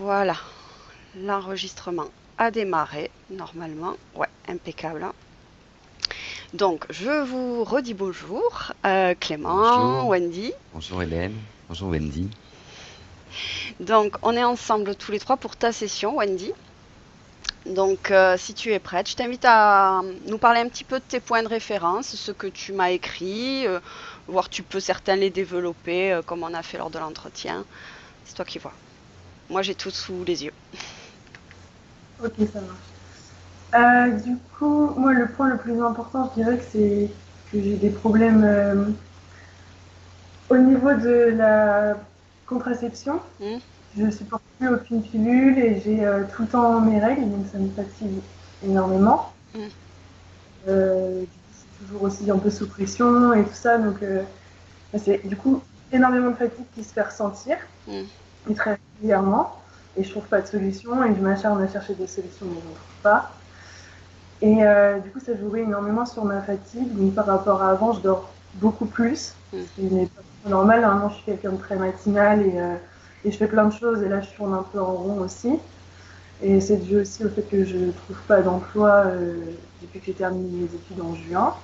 Voilà, l'enregistrement a démarré normalement. Ouais, impeccable. Donc, je vous redis bonjour, Clément, Bonjour, Wendy. bonjour Hélène, bonjour Wendy. Donc, on est ensemble tous les trois pour ta session, Wendy. Donc, si tu es prête, je t'invite à nous parler un petit peu de tes points de référence, ce que tu m'as écrit, voir tu peux certains les développer, comme on a fait lors de l'entretien. C'est toi qui vois. Moi, j'ai tout sous les yeux. Ok, ça marche. Du coup, moi, le point le plus important, je dirais que c'est que j'ai des problèmes au niveau de la contraception. Hmm. Je supporte plus aucune pilule et j'ai tout le temps mes règles, donc ça me fatigue énormément. Hmm. Du coup, je suis toujours aussi un peu sous pression et tout ça, donc c'est du coup énormément de fatigue qui se fait ressentir, Hmm. et très régulièrement. Et je trouve pas de solution et je m'acharne à chercher des solutions, mais je n'en trouve pas. Et du coup, ça jouait énormément sur ma fatigue. Donc, par rapport à avant, je dors beaucoup plus, Hmm. ce qui n'est pas normal. Normalement, je suis quelqu'un de très matinal et je fais plein de choses. Et là, je tourne un peu en rond aussi. Et c'est dû aussi au fait que je ne trouve pas d'emploi depuis que j'ai terminé mes études en juin.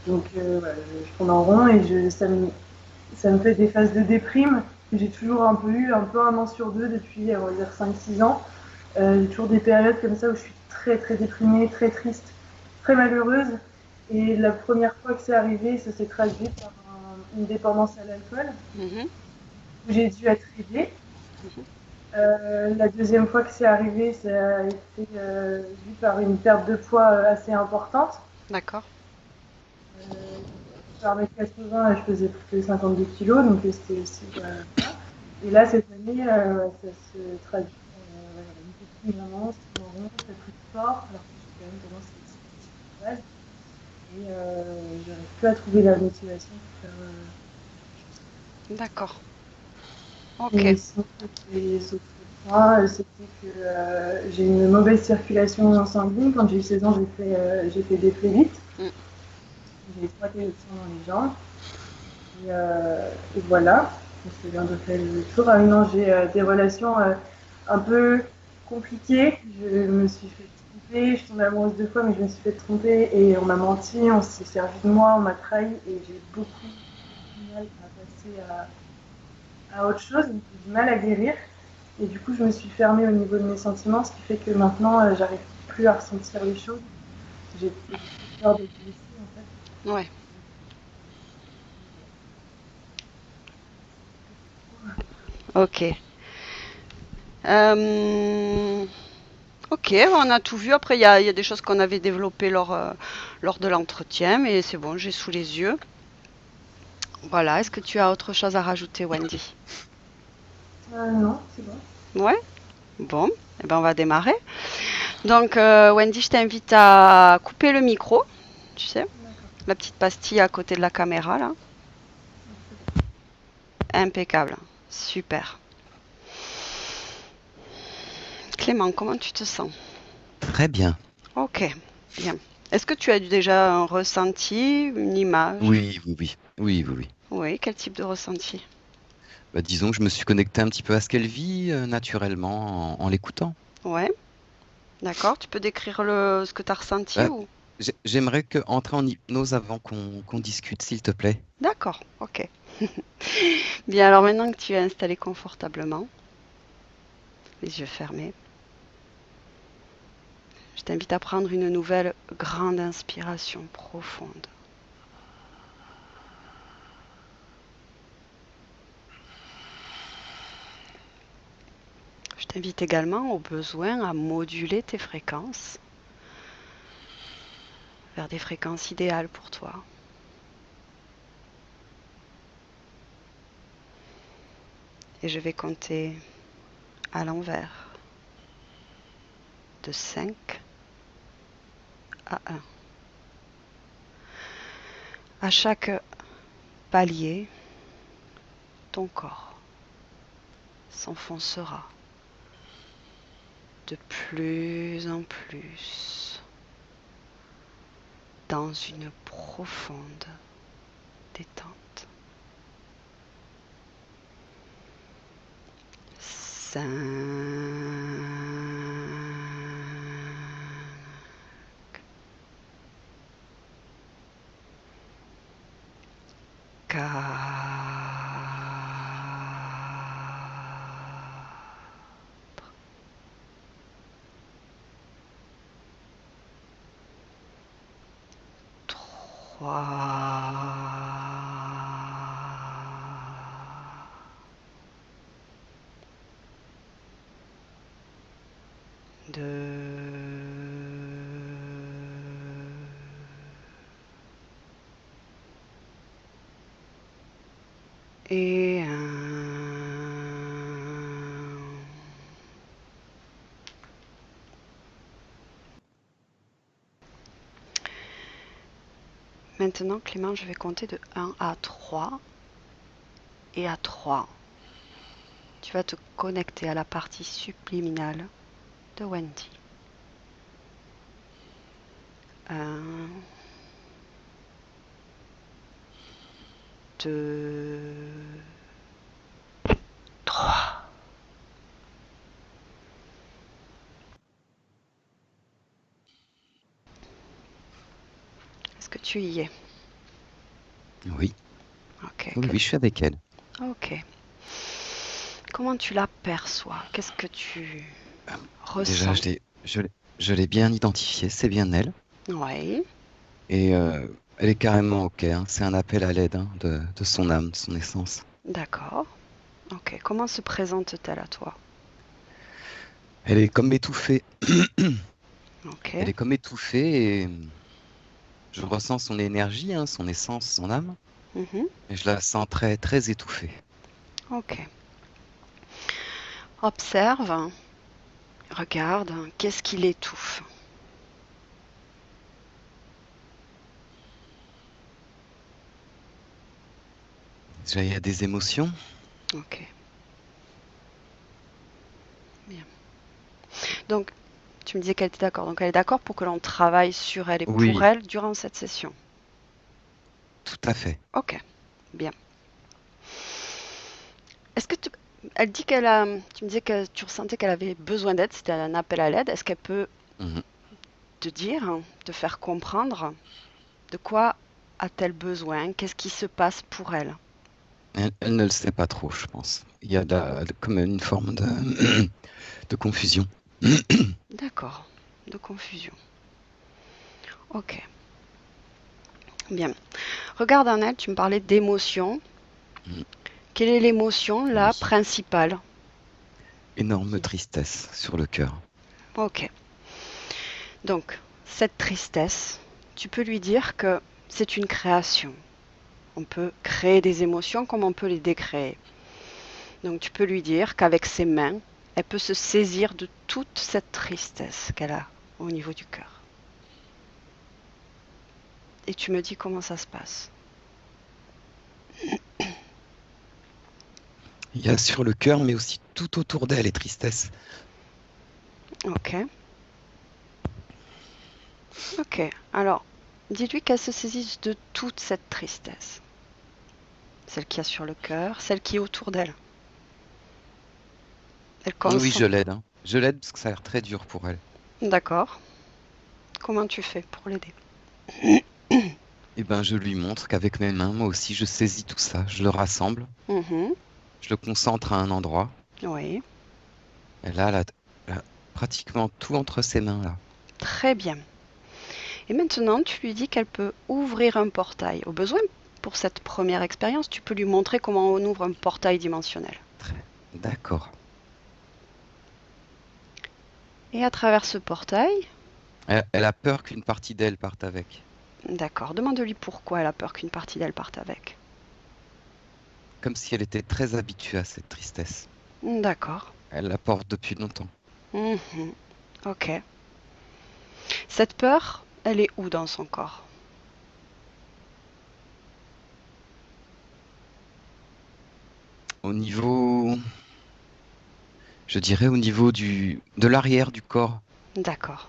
Donc, voilà, je tourne en rond et ça me fait des phases de déprime que j'ai toujours un peu eu, un peu un an sur deux depuis, on va dire, 5-6 ans. J'ai toujours des périodes comme ça où je suis très très déprimée, très triste, très malheureuse. Et la première fois que c'est arrivé, ça s'est traduit par une dépendance à l'alcool, Mhm. où j'ai dû être aidée. Mhm. La deuxième fois que c'est arrivé, ça a été vu par une perte de poids assez importante. D'accord. Je suis à 1m80 et je faisais plus que 52 kilos, donc c'était aussi. Voilà. Et là, cette année, ça se traduit par une petite vraiment, c'est marrant, je fais plus de sport, alors que j'ai quand même tendance à être sportive de base. Et j'arrive plus à trouver la motivation pour faire quelque chose. D'accord. Ok. Et sinon, les autres points, c'était que j'ai une mauvaise circulation sanguine. Quand j'ai eu 16 ans, j'ai fait des phlébite. Hmm. J'ai exploité le sang dans les jambes. Et voilà, je viens de faire le tour. Ah oui, non, j'ai des relations un peu compliquées. Je me suis fait tromper, je suis tombée amoureuse 2 fois, mais je me suis fait tromper et on m'a menti, on s'est servi de moi, on m'a trahi et j'ai beaucoup, beaucoup de mal à passer à autre chose. J'ai du mal à guérir et du coup, je me suis fermée au niveau de mes sentiments, ce qui fait que maintenant, j'arrive plus à ressentir les choses. J'ai trop peur d'être blessée en fait. Ouais. Ok. Euh, Ok, on a tout vu. Après, il y a des choses qu'on avait développées lors de l'entretien, mais c'est bon, j'ai sous les yeux. Voilà. Est-ce que tu as autre chose à rajouter, Wendy? Non, c'est bon. Ouais. Bon. Eh ben, on va démarrer. Donc, Wendy, je t'invite à couper le micro. Tu sais, D'accord. la petite pastille à côté de la caméra, là. Impeccable. Super. Clément, comment tu te sens? Très bien. Ok, bien. Est-ce que tu as déjà un ressenti, une image? Oui, oui, oui. Oui, oui, oui. Oui, quel type de ressenti? Bah, disons que je me suis connecté un petit peu à ce qu'elle vit naturellement en l'écoutant. Ouais, d'accord. Tu peux décrire ce que tu as ressenti Bah, ou... j'aimerais entrer en hypnose avant qu'on discute, s'il te plaît. D'accord, ok. Bien, alors maintenant que tu es installé confortablement, les yeux fermés, je t'invite à prendre une nouvelle grande inspiration profonde. Je t'invite également au besoin à moduler tes fréquences vers des fréquences idéales pour toi. Et je vais compter à l'envers de 5 à 1. À chaque palier, ton corps s'enfoncera de plus en plus dans une profonde détente. 5, Et maintenant, Clément, je vais compter de 1 à 3. Et à 3, tu vas te connecter à la partie subliminale de Wendy. 1, 2, 3. Est-ce que tu y es? Oui, Ok. oui, je suis avec elle. Ok. Comment tu l'aperçois? Qu'est-ce que tu Déjà, ressens? je l'ai bien identifiée, c'est bien elle. Oui. Et elle est carrément OK, hein. C'est un appel à l'aide, hein, de son âme, de son essence. D'accord. Ok. Comment se présente-t-elle à toi? Elle est comme étouffée. Ok. Elle est comme étouffée et je ressens son énergie, hein, son essence, son âme. Mhm. Et je la sens très, très étouffée. Ok. Observe. Regarde. Qu'est-ce qui l'étouffe? Déjà, il y a des émotions. Ok. Bien. Donc, tu me disais qu'elle était d'accord. Donc, elle est d'accord pour que l'on travaille sur elle et pour Oui, elle durant cette session. tout à fait. Ok. Bien. Est-ce que elle dit qu'elle a. Tu me disais que tu ressentais qu'elle avait besoin d'aide. C'était un appel à l'aide. Est-ce qu'elle peut Mhm. te dire, te faire comprendre de quoi a-t-elle besoin? Qu'est-ce qui se passe pour elle? Elle ne le sait pas trop, je pense. Il y a comme une forme de confusion. D'accord. De confusion. Ok. Bien. Regarde en elle, tu me parlais d'émotion. Mhm. Quelle est l'émotion, la Oui. principale? Énorme tristesse sur le cœur. Ok. Donc, cette tristesse, tu peux lui dire que c'est une création. On peut créer des émotions comme on peut les décréer. Donc, tu peux lui dire qu'avec ses mains, elle peut se saisir de toute cette tristesse qu'elle a au niveau du cœur. Et tu me dis comment ça se passe. Il y a sur le cœur, mais aussi tout autour d'elle, les tristesses. Ok. Ok. Alors, dis-lui qu'elle se saisisse de toute cette tristesse. Celle qu'il y a sur le cœur, celle qui est autour d'elle. Elle Oui, consent. je l'aide, hein. Je l'aide parce que ça a l'air très dur pour elle. D'accord. Comment tu fais pour l'aider? Eh ben, je lui montre qu'avec mes mains, moi aussi, je saisis tout ça. Je le rassemble, Mhm. je le concentre à un endroit. Oui. Et là, elle a pratiquement tout entre ses mains, là. Très bien. Et maintenant, tu lui dis qu'elle peut ouvrir un portail. Au besoin, pour cette première expérience, tu peux lui montrer comment on ouvre un portail dimensionnel. D'accord. Et à travers ce portail, Elle a peur qu'une partie d'elle parte avec. d'accord, demande-lui pourquoi elle a peur qu'une partie d'elle parte avec. Comme si elle était très habituée à cette tristesse. D'accord. Elle la porte depuis longtemps. Mhm. Ok. Cette peur, elle est où dans son corps? Au niveau, je dirais au niveau de l'arrière du corps D'accord.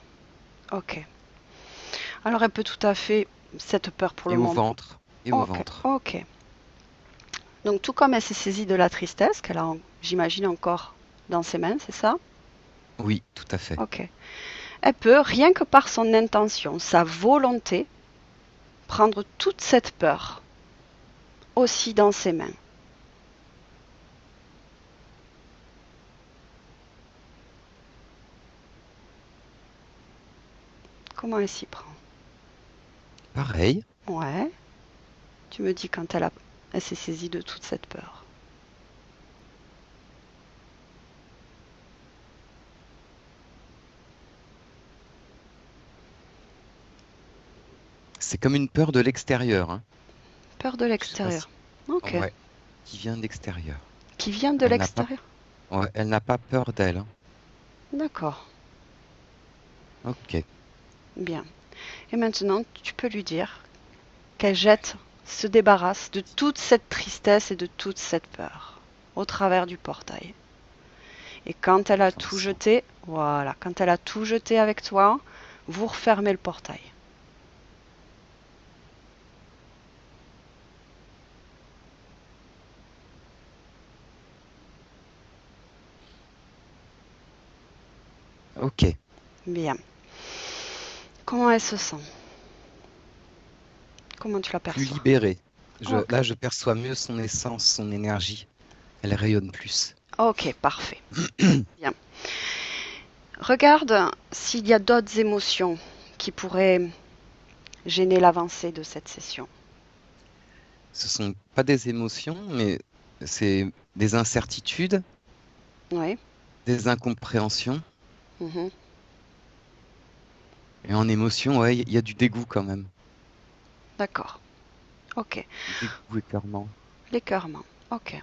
Ok. Alors elle peut tout à fait, cette peur pour et le au moment. ventre. Et au Ok. ventre. Ok. Donc tout comme elle s'est saisie de la tristesse, qu'elle a, j'imagine, encore dans ses mains, c'est ça? Oui, tout à fait. Ok. Elle peut, rien que par son intention, sa volonté, prendre toute cette peur aussi dans ses mains. Comment elle s'y prend? Pareil. Ouais. Tu me dis quand elle s'est saisie de toute cette peur. C'est comme une peur de l'extérieur, hein. Peur de Je sais pas si... l'extérieur. Ok. Ouais, qui vient de l'extérieur. Qui vient de Elle n'a pas, l'extérieur. ouais, elle n'a pas peur d'elle, hein. D'accord. Ok. Bien. Et maintenant, tu peux lui dire qu'elle se débarrasse de toute cette tristesse et de toute cette peur au travers du portail. Et quand elle a tout Attention. jeté, voilà, quand elle a tout jeté avec toi, vous refermez le portail. Ok. Bien. Comment elle se sent? Comment tu Plus l'aperçois? libérée. Ok. Là, je perçois mieux son essence, son énergie. Elle rayonne plus. Ok, parfait. Bien. Regarde s'il y a d'autres émotions qui pourraient gêner l'avancée de cette session. Ce sont pas des émotions, mais c'est des incertitudes, Oui. des incompréhensions. Mhm. Et en émotion, ouais, il y a du dégoût quand même. D'accord. Ok. Dégoût, écœurement. L'écœurement. Ok.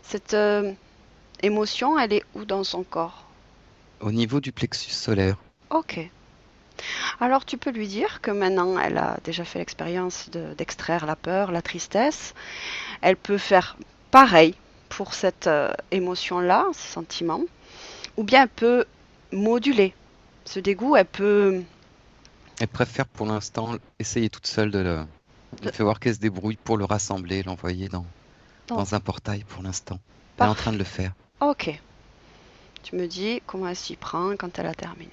Cette émotion, elle est où dans son corps? Au niveau du plexus solaire. Ok. Alors tu peux lui dire que maintenant elle a déjà fait l'expérience d'extraire la peur, la tristesse. Elle peut faire pareil pour cette émotion-là, ce sentiment. Ou bien elle peut moduler ce dégoût. Elle peut... Elle préfère pour l'instant essayer toute seule de le... On fait voir qu'elle se débrouille pour le rassembler, l'envoyer Non, dans un portail pour l'instant. Elle est en train de parfait. le faire. Ok. Tu me dis comment elle s'y prend quand elle a terminé.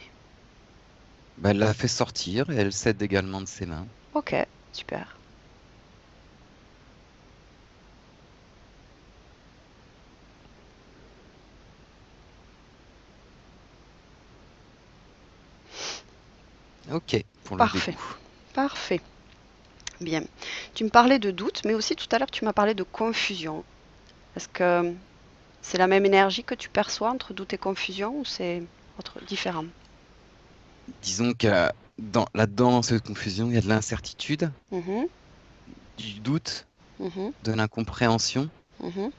Bah, elle l'a fait sortir et elle cède également de ses mains. Ok, super. Ok, pour le Parfait. dégoût. Parfait. Bien. Tu me parlais de doute, mais aussi tout à l'heure tu m'as parlé de confusion. Est-ce que c'est la même énergie que tu perçois entre doute et confusion ou c'est différent? Disons que là-dedans, dans cette confusion, il y a de l'incertitude, Mhm, du doute, mhm, de l'incompréhension. mhm.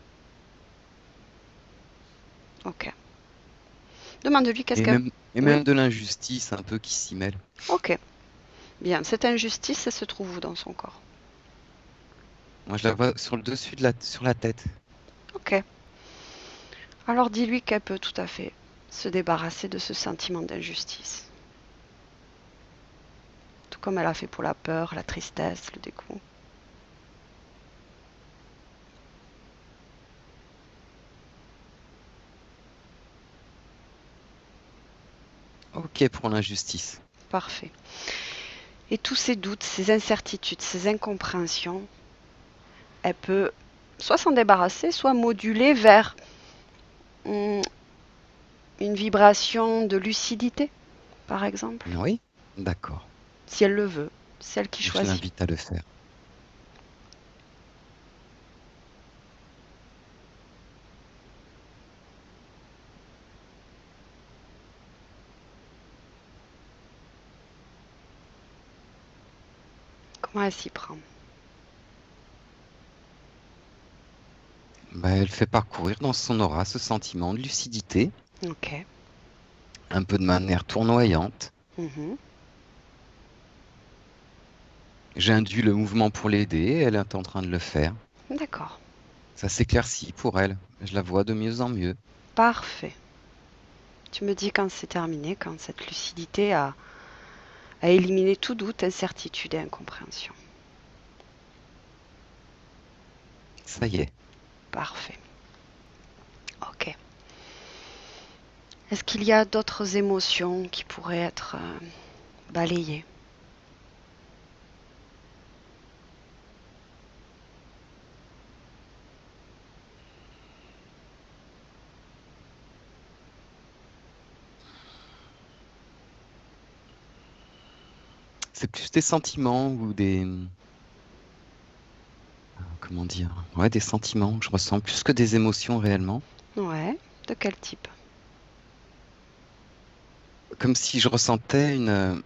Ok. Demande-lui qu'est-ce Et que... même, et Oui, même de l'injustice un peu qui s'y mêle. ok. Bien. Cette injustice, elle se trouve où dans son corps? Moi, je la vois sur le dessus sur la tête. Ok. Alors dis-lui qu'elle peut tout à fait se débarrasser de ce sentiment d'injustice. Tout comme elle a fait pour la peur, la tristesse, le dégoût. Ok pour l'injustice. Parfait. Et tous ces doutes, ces incertitudes, ces incompréhensions, elle peut soit s'en débarrasser, soit moduler vers hum, une vibration de lucidité, par exemple, Oui, d'accord. si elle le veut, celle qui Je choisit. l'invite à le faire. Comment elle s'y prend? Bah, elle fait parcourir dans son aura ce sentiment de lucidité, Ok. un peu de manière tournoyante. Mhm. J'induis le mouvement pour l'aider, elle est en train de le faire. D'accord. Ça s'éclaircit pour elle. Je la vois de mieux en mieux. Parfait. Tu me dis quand c'est terminé, quand cette lucidité a éliminé tout doute, incertitude et incompréhension. Ça y est. Parfait. Ok. Est-ce qu'il y a d'autres émotions qui pourraient être balayées? C'est plus des sentiments ou des... Comment dire? Ouais, des sentiments que je ressens plus que des émotions réellement. Ouais. De quel type? Comme si je ressentais une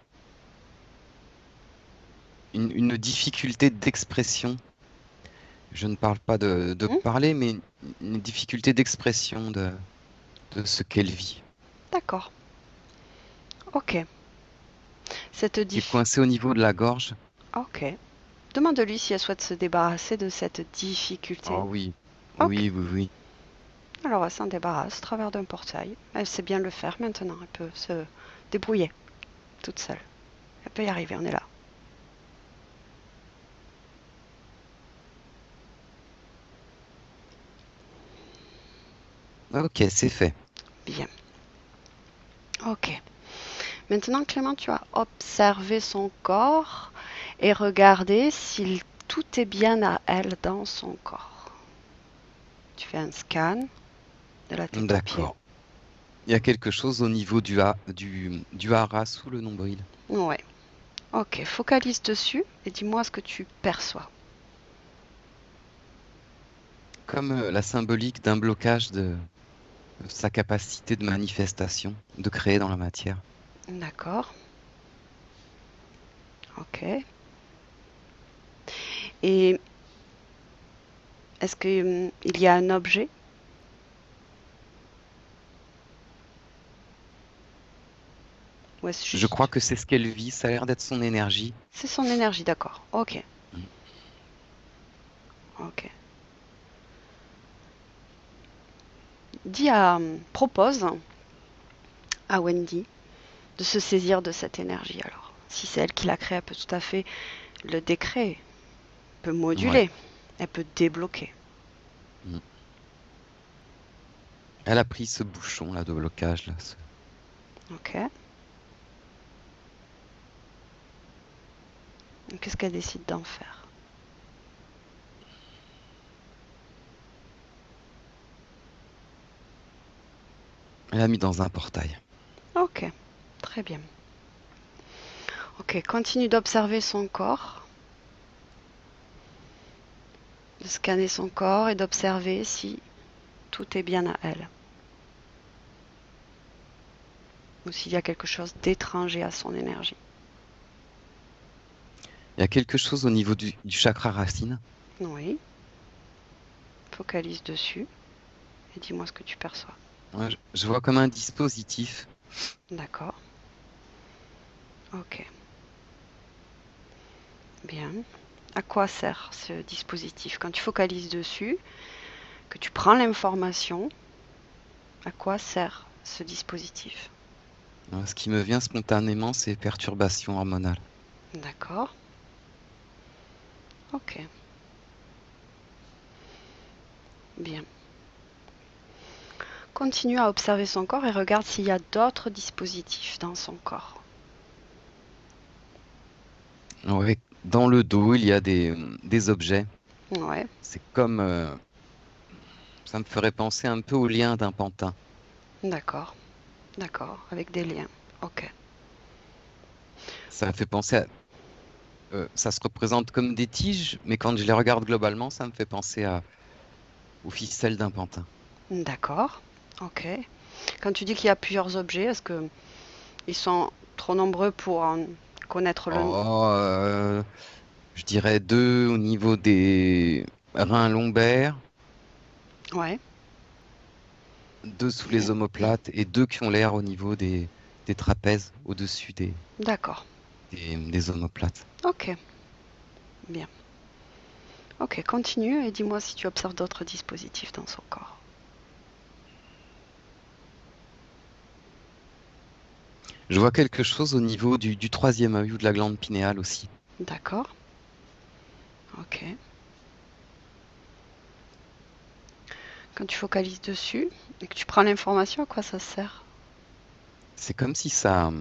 difficulté d'expression. Je ne parle pas de Hmm. parler, mais une difficulté d'expression de ce qu'elle vit. D'accord. Ok. Cette Qui est diff... coincée au niveau de la gorge. Ok. Demande-lui si elle souhaite se débarrasser de cette difficulté. Oh oui, Ok. oui, oui, oui. Alors elle s'en débarrasse au travers d'un portail. Elle sait bien le faire maintenant. Elle peut se débrouiller toute seule. Elle peut y arriver, on est là. Ok, c'est fait. Bien. Ok. Maintenant, Clément, tu vas observer son corps et regarder si tout est bien à elle dans son corps. Tu fais un scan de la tête aux pieds. D'accord. Il y a quelque chose au niveau du hara sous le nombril. Ouais. Ok, focalise dessus et dis-moi ce que tu perçois. Comme la symbolique d'un blocage de sa capacité de manifestation, de créer dans la matière. D'accord. Ok. Et est-ce qu'il y a un objet? Ou est-ce Je crois juste... que c'est ce qu'elle vit, ça a l'air d'être son énergie. C'est son énergie, d'accord. Ok. Mm. Ok. Propose à Wendy de se saisir de cette énergie alors. Si c'est elle qui l'a créée, elle peut tout à fait le décréer, elle peut Ouais. moduler, elle peut débloquer. Mm. Elle a pris ce bouchon là de blocage là. Ok. Qu'est-ce qu'elle décide d'en faire? Elle l'a mis dans un portail. Ok. Très bien. Ok. Continue d'observer son corps, de scanner son corps et d'observer si tout est bien à elle. Ou s'il y a quelque chose d'étranger à son énergie. Il y a quelque chose au niveau du chakra racine. Oui. Focalise dessus et dis-moi ce que tu perçois. Ouais, je vois comme un dispositif. D'accord. Ok. Bien. À quoi sert ce dispositif? Quand tu focalises dessus, que tu prends l'information, à quoi sert ce dispositif? Ce qui me vient spontanément, c'est perturbation hormonale. D'accord. Ok. Bien. Continue à observer son corps et regarde s'il y a d'autres dispositifs dans son corps. Ouais, dans le dos, il y a des objets. Ouais. C'est comme, ça me ferait penser un peu au lien d'un pantin. D'accord. D'accord. Avec des liens. Ok. Ça me fait penser à, ça se représente comme des tiges, mais quand je les regarde globalement, ça me fait penser aux ficelles d'un pantin. D'accord. Ok. Quand tu dis qu'il y a plusieurs objets, est-ce que ils sont trop nombreux pour en connaître le nom? Oh, je dirais deux au niveau des reins lombaires, Ouais. deux sous les omoplates et deux qui ont l'air au niveau des trapèzes, au-dessus D'accord. des omoplates. Ok. Bien. Ok, continue et dis-moi si tu observes d'autres dispositifs dans son corps. Je vois quelque chose au niveau du troisième œil ou de la glande pinéale aussi. D'accord. Ok. Quand tu focalises dessus et que tu prends l'information, à quoi ça sert? C'est comme si ça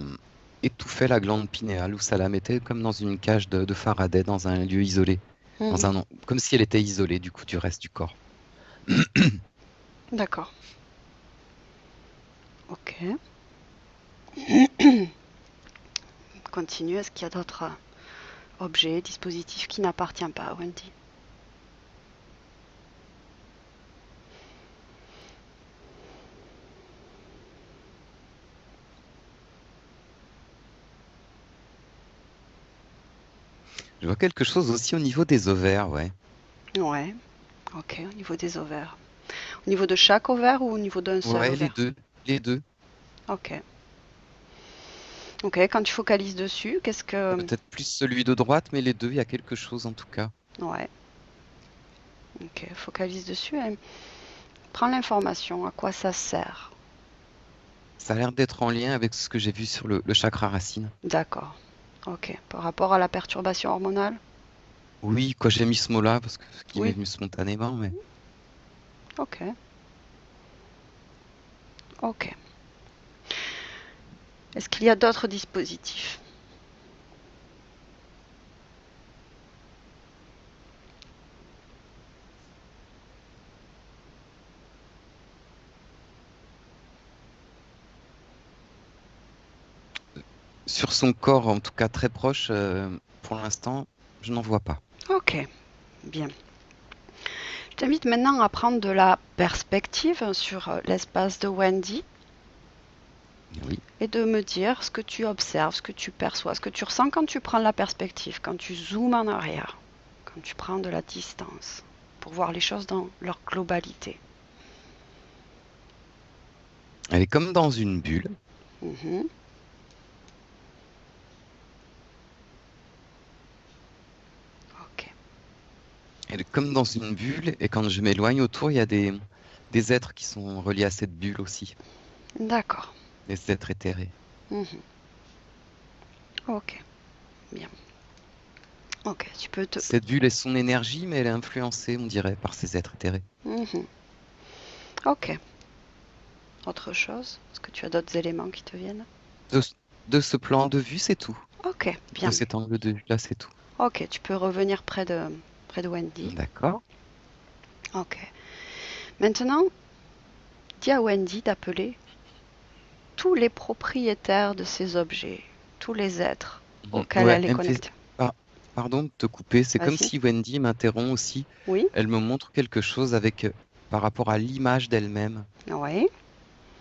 étouffait la glande pinéale ou ça la mettait comme dans une cage de Faraday dans un lieu isolé, Mhm. comme si elle était isolée du coup du reste du corps. D'accord. Ok. continuer, est-ce qu'il y a d'autres objets, dispositifs qui n'appartiennent pas à Wendy? Je vois quelque chose aussi au niveau des ovaires, ouais. Ouais, ok, au niveau des ovaires. Au niveau de chaque ovaire ou au niveau d'un seul Ouais, ovaire? les deux. Ok. Ok, quand tu focalises dessus, qu'est-ce que... Peut-être plus celui de droite, mais les deux, il y a quelque chose en tout cas. Ouais, ok, focalise dessus et prends l'information, à quoi ça sert. Ça a l'air d'être en lien avec ce que j'ai vu sur le chakra racine. D'accord, ok. Par rapport à la perturbation hormonale? Oui, quoi, j'ai mis ce mot-là parce que ce qui m'est Oui, venu spontanément, mais ok, ok. Est-ce qu'il y a d'autres dispositifs? sur son corps, en tout cas très proche, pour l'instant, je n'en vois pas. Ok, bien. Je t'invite maintenant à prendre de la perspective sur l'espace de Wendy Oui. et de me dire ce que tu observes, ce que tu perçois, ce que tu ressens quand tu prends la perspective, quand tu zoomes en arrière, quand tu prends de la distance pour voir les choses dans leur globalité. Elle est comme dans une bulle. Mhm. Ok, Elle est comme dans une bulle, et quand je m'éloigne autour, il y a des êtres qui sont reliés à cette bulle aussi, d'accord. des êtres éthérés. Mhm. Ok, bien. Ok, tu peux te... Cette bulle est son énergie, mais elle est influencée, on dirait, par ces êtres éthérés. Mhm. Ok, autre chose? Est-ce que tu as d'autres éléments qui te viennent? De, de ce plan de vue, c'est tout. Ok, De bien. cet angle de vue-là, c'est tout. Ok, tu peux revenir près de Wendy. D'accord. Ok. Maintenant, dis à Wendy d'appeler tous les propriétaires de ces objets, tous les êtres auxquels Ouais, elle est elle me fait... connectée. Pardon de te couper, c'est comme Vas-y. si Wendy m'interrompt aussi. Oui. Elle me montre quelque chose avec, par rapport à l'image d'elle-même. Oui.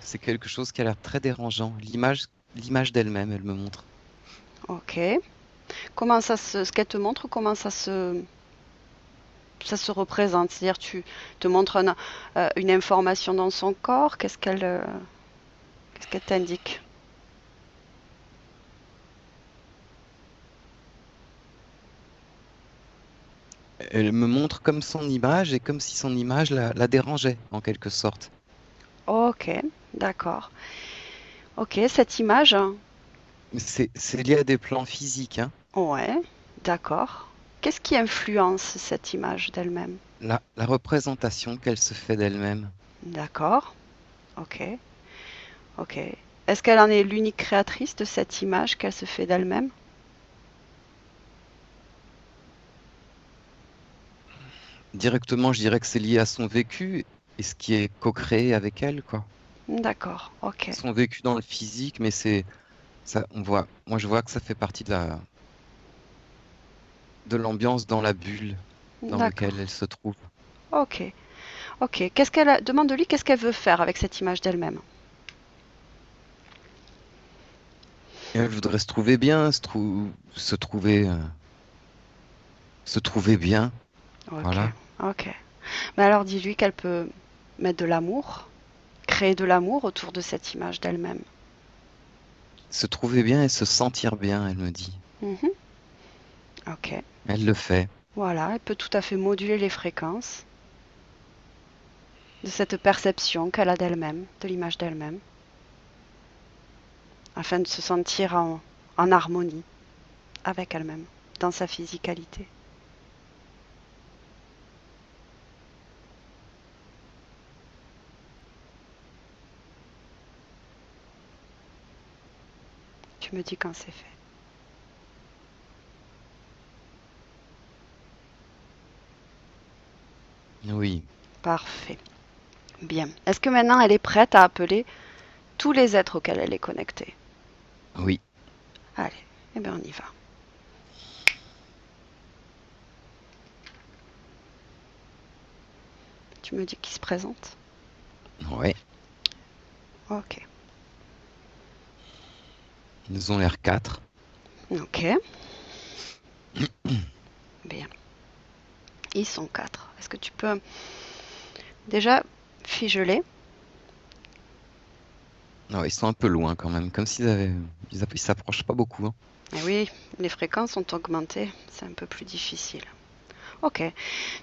C'est quelque chose qui a l'air très dérangeant. L'image d'elle-même, elle me montre. Ok. Comment ce qu'elle te montre, comment ça se représente? C'est-à-dire, tu te montres une information dans son corps. Qu'est-ce qu'elle t'indique? Elle me montre comme son image et comme si son image la dérangeait, en quelque sorte. Ok. D'accord. Ok. Cette image. Mais c'est lié à des plans physiques, hein. Ouais. D'accord. Qu'est-ce qui influence cette image d'elle-même? La représentation qu'elle se fait d'elle-même. D'accord. Ok. Ok. Est-ce qu'elle en est l'unique créatrice de cette image qu'elle se fait d'elle-même? Directement, je dirais que c'est lié à son vécu et ce qui est co-créé avec elle, quoi. D'accord. Ok. Son vécu dans le physique, mais c'est ça, moi je vois que ça fait partie de l'ambiance dans la bulle dans D'accord. laquelle elle se trouve. Ok. Ok. Demande-lui qu'est-ce qu'elle veut faire avec cette image d'elle-même. Et elle voudrait se trouver bien, se trouver bien, Ok. voilà. Ok. Mais alors dis-lui qu'elle peut mettre de l'amour, créer de l'amour autour de cette image d'elle-même. Se trouver bien et se sentir bien, elle me dit. Mhm. Ok. Elle le fait. Voilà. Elle peut tout à fait moduler les fréquences de cette perception qu'elle a d'elle-même, de l'image d'elle-même, afin de se sentir en harmonie avec elle-même, dans sa physicalité. Tu me dis quand c'est fait. Oui, Parfait. Bien. Est-ce que maintenant elle est prête à appeler tous les êtres auxquels elle est connectée? oui. Allez. Eh bien, on y va. Tu me dis qui se présente? Ouais, Ok. ils ont l'air 4. Ok. Bien. Ils sont 4. Est-ce que tu peux déjà figeler? Non, ils sont un peu loin quand même, comme s'ils avaient... Ils s'approchent pas beaucoup, hein. Eh oui, les fréquences ont augmenté. C'est un peu plus difficile. Ok.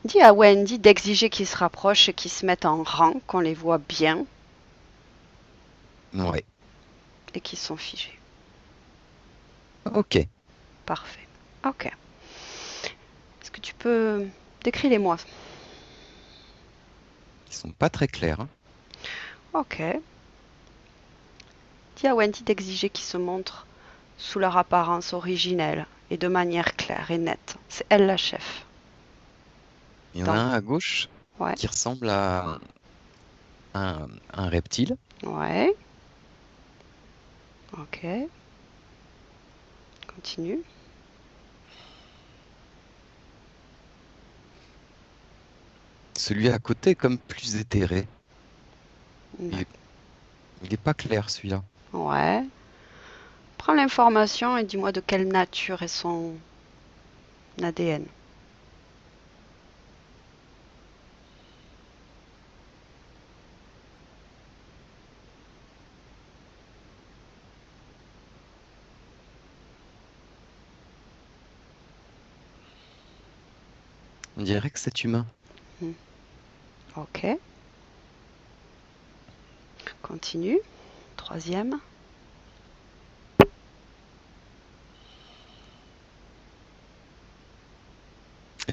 Dis à Wendy d'exiger qu'ils se rapprochent et qu'ils se mettent en rang, qu'on les voit bien Ouais, et qu'ils sont figés. ok. Parfait. Ok. Est-ce que tu peux décrire-les-moi? Ils sont pas très clairs, hein. Ok. Dis à Wendy d'exiger qu'ils se montrent sous leur apparence originelle et de manière claire et nette. C'est elle la chef. Il y en a Donc, un à gauche ouais, qui ressemble à un reptile. ouais. Ok. Continue. Celui à côté est comme plus éthéré. Il est, D'accord. il est pas clair celui-là. Ouais. Prends l'information et dis-moi de quelle nature est son ADN. On dirait que c'est humain. Hmm. Ok. Continue. Troisième.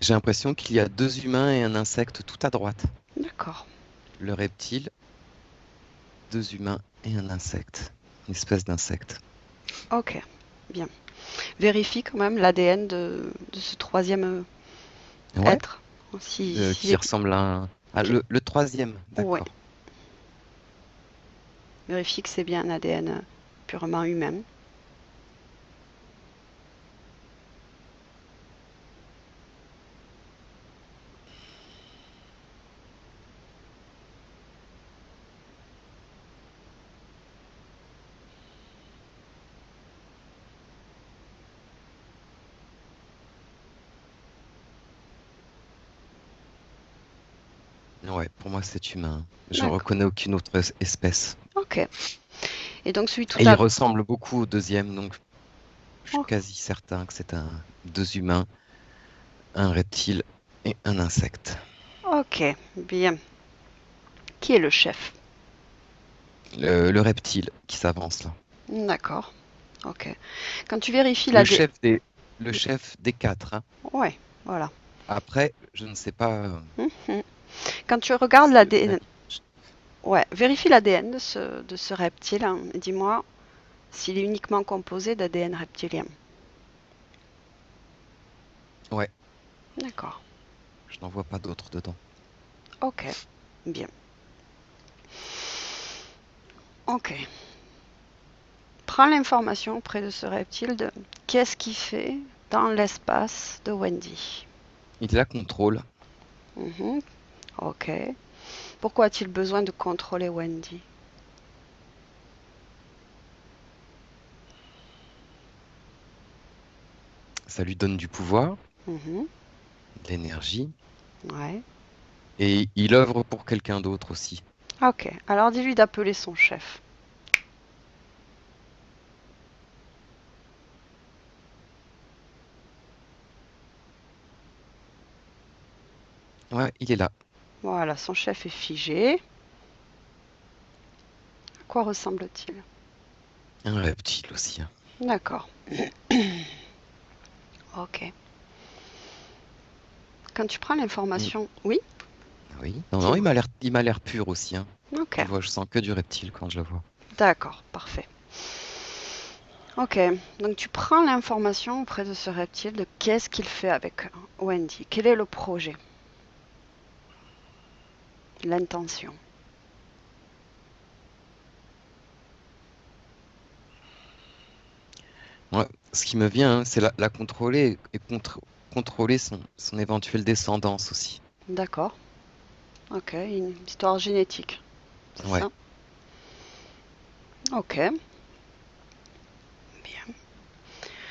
J'ai l'impression qu'il y a 2 humains et un insecte tout à droite. D'accord. Le reptile, 2 humains et un insecte. Une espèce d'insecte. Ok. Bien. Vérifie quand même l'ADN de ce troisième Ouais, être. Si, qui si, ressemble à un... Ah, qui- le troisième, ouais. d'accord. Vérifie que c'est bien un ADN purement humain. Ouais, pour moi c'est humain. Je ne D'accord. reconnais aucune autre espèce. Ok. Et donc celui tout Et il à... ressemble beaucoup au deuxième, donc je suis Oh, quasi certain que c'est 2 humains, un reptile et un insecte. ok. Bien. Qui est le chef? Le reptile qui s'avance là. D'accord. Ok. Quand tu vérifies Le l'ADN... chef des, le chef des 4, hein. Ouais, voilà. Après, je ne sais pas. Mhm. Quand tu regardes La l'ADN... limite. Ouais, vérifie l'ADN de ce reptile, hein, et dis-moi s'il est uniquement composé d'ADN reptilien. Ouais, D'accord. je n'en vois pas d'autres dedans. Ok. Bien. Ok. Prends l'information auprès de ce reptile de qu'est-ce qu'il fait dans l'espace de Wendy. Il la contrôle. Mhm. Ok. Pourquoi a-t-il besoin de contrôler Wendy? Ça lui donne du pouvoir, Mhm. de l'énergie, Ouais. et il œuvre pour quelqu'un d'autre aussi. Ok. Alors dis-lui d'appeler son chef. Ouais, il est là. Voilà, son chef est figé. À quoi ressemble-t-il? Un reptile aussi, hein. D'accord. Ok. Quand tu prends Il- l'information, oui, Oui. Non, non, dis-moi. il m'a l'air pur aussi, hein. Ok. Tu vois, je sens que du reptile quand je le vois. D'accord, parfait. Ok, donc tu prends l'information auprès de ce reptile de qu'est-ce qu'il fait avec Wendy. Quel est le projet, l'intention. Ouais, ce qui me vient, hein, c'est la contrôler et contrôler son éventuelle descendance aussi. D'accord. Ok, une histoire génétique, c'est Ouais, ça? Ok, bien.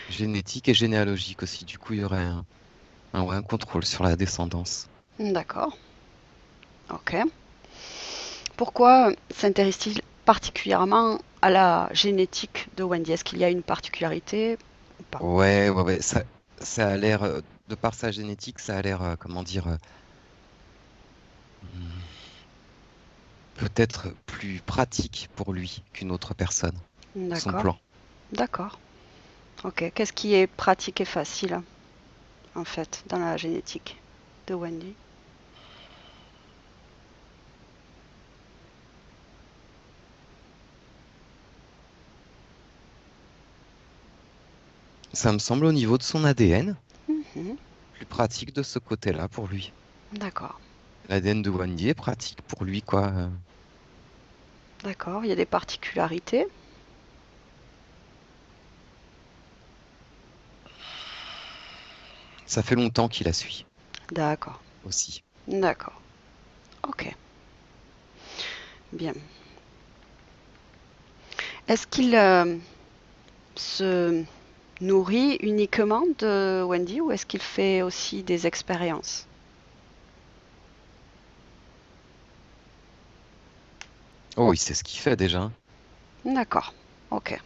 génétique et généalogique aussi. Du coup, il y aurait ouais, un contrôle sur la descendance. D'accord. Ok. Pourquoi s'intéresse-t-il particulièrement à la génétique de Wendy? Est-ce qu'il y a une particularité ou pas? Ouais, ouais, ouais. Ça a l'air, de par sa génétique, ça a l'air, comment dire, hmm, peut-être plus pratique pour lui qu'une autre personne, son D'accord. plan. D'accord. Ok. Qu'est-ce qui est pratique et facile, en fait, dans la génétique de Wendy? Ça me semble au niveau de son ADN, Mhm. plus pratique de ce côté-là pour lui. D'accord. L'ADN de Wendy est pratique pour lui, quoi. D'accord. Il y a des particularités. Ça fait longtemps qu'il la suit D'accord. aussi. D'accord. Ok. Bien. Est-ce qu'il se nourrit uniquement de Wendy ou est-ce qu'il fait aussi des expériences? Oh, il sait ce qu'il fait déjà, hein. D'accord. Ok.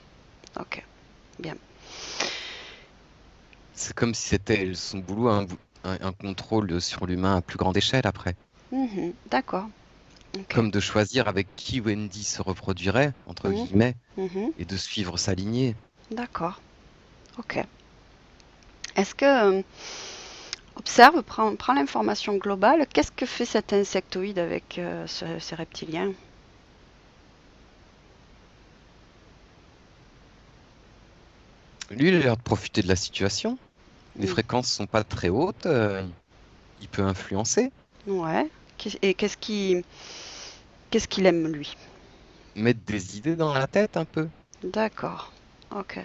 Ok. Bien. C'est comme si c'était son boulot, un contrôle sur l'humain à plus grande échelle après. Mhm. D'accord. Ok. Comme de choisir avec qui Wendy se reproduirait, entre Mhm. guillemets, Mhm. et de suivre sa lignée. D'accord. Ok. Est-ce que observe, prends l'information globale. Qu'est-ce que fait cet insectoïde avec ces reptiliens? Lui, il a l'air de profiter de la situation. Les Mm. fréquences sont pas très hautes, il peut influencer, Ouais. Et qu'est-ce qu'il aime lui? mettre des idées dans la tête un peu. D'accord. Ok.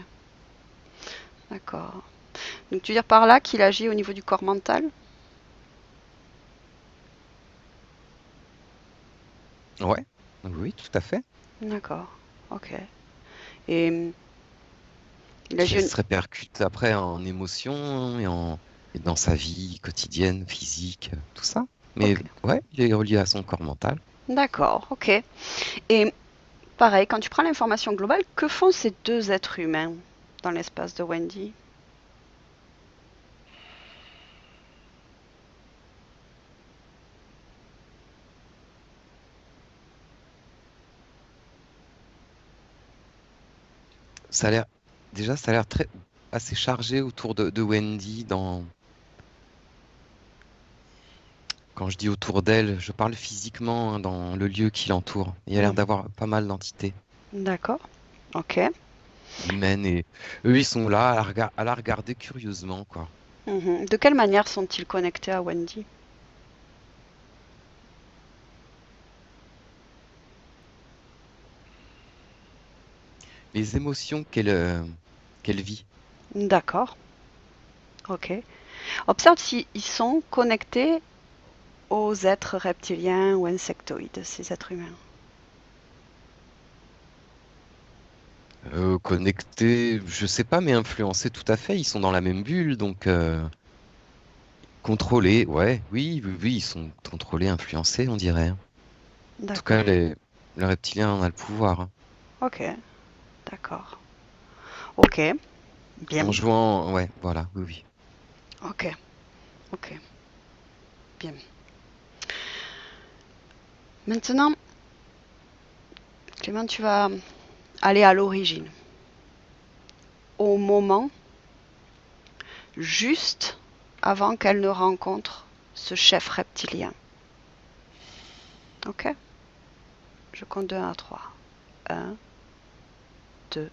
D'accord. Donc tu veux dire par là qu'il agit au niveau du corps mental? Ouais, oui, tout à fait. D'accord. Ok. Et il Qui agit se répercute après en émotions et dans sa vie quotidienne, physique, tout ça. Mais Ok. ouais, il est relié à son corps mental. D'accord. Ok. Et pareil, quand tu prends l'information globale, que font ces deux êtres humains dans l'espace de Wendy? Ça a l'air, déjà, ça a l'air assez chargé autour de Wendy quand je dis autour d'elle, je parle physiquement, hein, dans le lieu qui l'entoure. Il y a l'air Hmm. d'avoir pas mal d'entités D'accord. Ok. humaines et eux, ils sont là à la regarder curieusement, quoi. Mhm. De quelle manière sont-ils connectés à Wendy? Les émotions qu'elle vit. D'accord. Ok. Observe s'ils sont connectés aux êtres reptiliens ou insectoïdes, ces êtres humains. Connectés, je sais pas, mais influencés tout à fait. Ils sont dans la même bulle, donc contrôlés, ouais, oui, oui, oui, ils sont contrôlés, influencés, on dirait, hein. En tout cas, D'accord. le reptilien en a le pouvoir, hein. Ok. D'accord. Ok. En Bien. jouant, ouais, voilà, oui, oui. Ok. Ok. Bien. Maintenant, Clément, tu vas aller à l'origine, au moment juste avant qu'elle ne rencontre ce chef reptilien. Ok? Je compte de 1 à 3. 1, 2,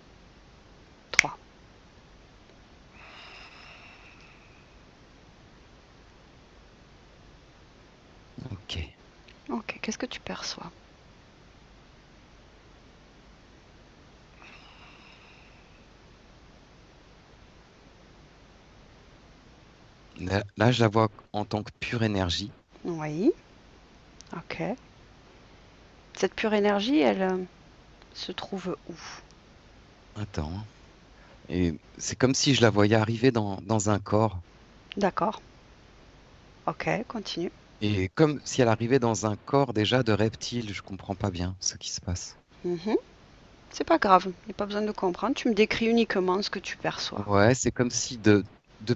3. Ok. Ok, qu'est-ce que tu perçois? Là, je la vois en tant que pure énergie. Oui, ok. Cette pure énergie, elle se trouve où? Attends, hein. Et c'est comme si je la voyais arriver dans un corps. D'accord. Ok, continue. Et comme si elle arrivait dans un corps déjà de reptile, je comprends pas bien ce qui se passe. Mhm. C'est pas grave, il n'y a pas besoin de comprendre. Tu me décris uniquement ce que tu perçois. Ouais, c'est comme si de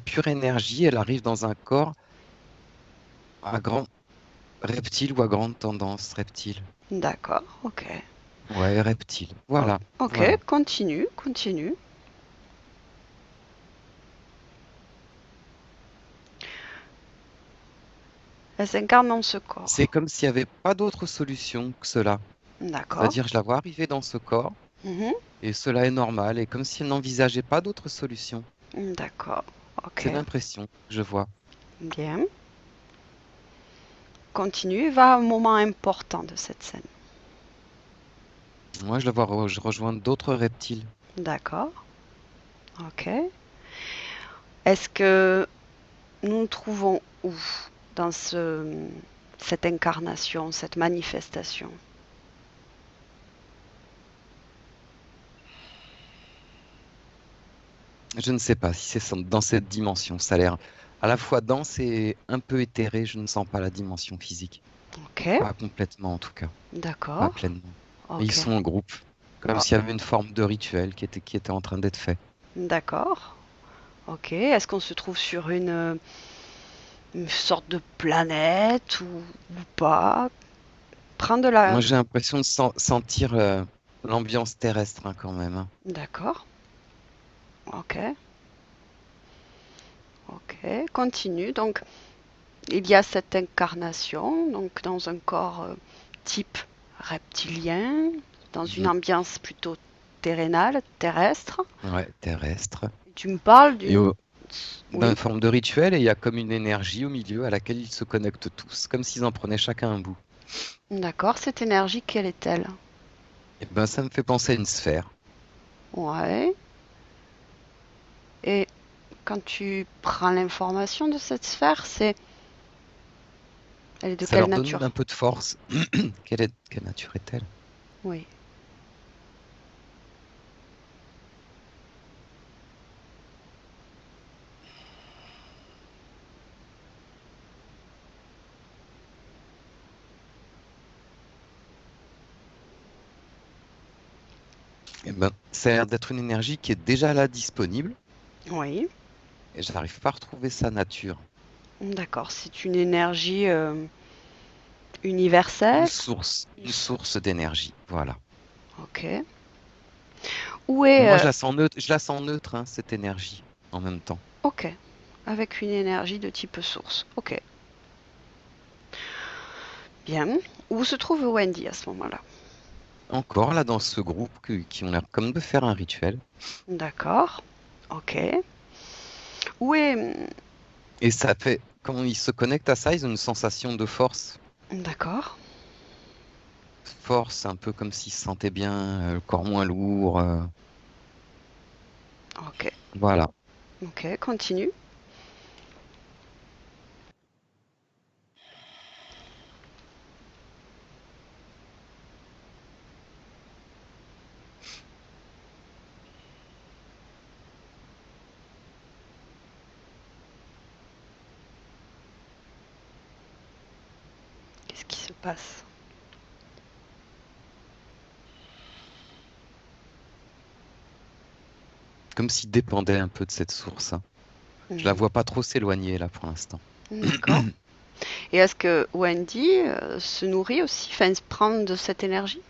pure énergie, elle arrive dans un corps à grand reptile ou à grande tendance reptile. D'accord, ok. Ouais, reptile. O- Voilà, ok, voilà. continue, continue. Elle s'incarne dans ce C'est corps. comme s'il n'y avait pas d'autre solution que cela. D'accord. C'est-à-dire, je la vois arriver dans ce corps Mhm. et cela est normal, et comme si elle n'envisageait pas d'autre solution. D'accord, ok. C'est l'impression que je vois. Bien. Continue, va à un moment important de cette scène. Moi, je la vois rejoindre d'autres reptiles. D'accord, ok. Est-ce que nous nous trouvons où dans cette incarnation, cette manifestation? Je ne sais pas si c'est dans cette dimension. Ça a l'air à la fois dense et un peu éthéré. Je ne sens pas la dimension physique. Ok, Pas complètement, en tout cas. Pas d'accord, pleinement. Et ils ok. sont en groupe, comme Oh, s'il y avait une forme de rituel qui était en train d'être fait. d'accord, ok. Est-ce qu'on se trouve sur une sorte de planète ou pas? Prends de la... Moi, j'ai l'impression de sentir l'ambiance terrestre, hein, quand même, hein. D'accord, ok, ok. Continue. Donc, il y a cette incarnation, donc dans un corps type reptilien, dans une Mhm. ambiance plutôt terrénale, terrestre. Ouais, terrestre. Tu me parles Et d'une... dans une Oui, forme de rituel, et il y a comme une énergie au milieu à laquelle ils se connectent tous, comme s'ils en prenaient chacun un bout. d'accord. Cette énergie, quelle est-elle? Et ben, ça me fait penser à une sphère. Ouais. Et quand tu prends l'information de cette sphère, elle est de Ça quelle leur donne un nature? peu de force. Quelle nature est-elle? Oui. Eh ben, ça a l'air d'être une énergie qui est déjà là disponible Oui. et je n'arrive pas à retrouver sa nature. D'accord. C'est une énergie universelle. Une source d'énergie. Voilà. Ok. Où est... Moi, je la sens neutre, hein, cette énergie, en même temps. ok. Avec une énergie de type source. Ok. Bien. Où se trouve Wendy à ce moment-là? Encore là, dans ce groupe qui ont l'air comme de faire un rituel. D'accord. Ok. Où est... Et ça fait, quand ils se connectent à ça, ils ont une sensation de force. D'accord. Force, un peu comme s'ils se sentaient bien, le corps moins lourd. Ok. Voilà. Ok. Continue. Qu'est-ce qui se passe? Comme s'ils dépendaient un peu de cette source, hein. Je la Mhm. vois pas trop s'éloigner là pour l'instant. D'accord. Et est-ce que Wendy se nourrit aussi, enfin, se prend de cette énergie?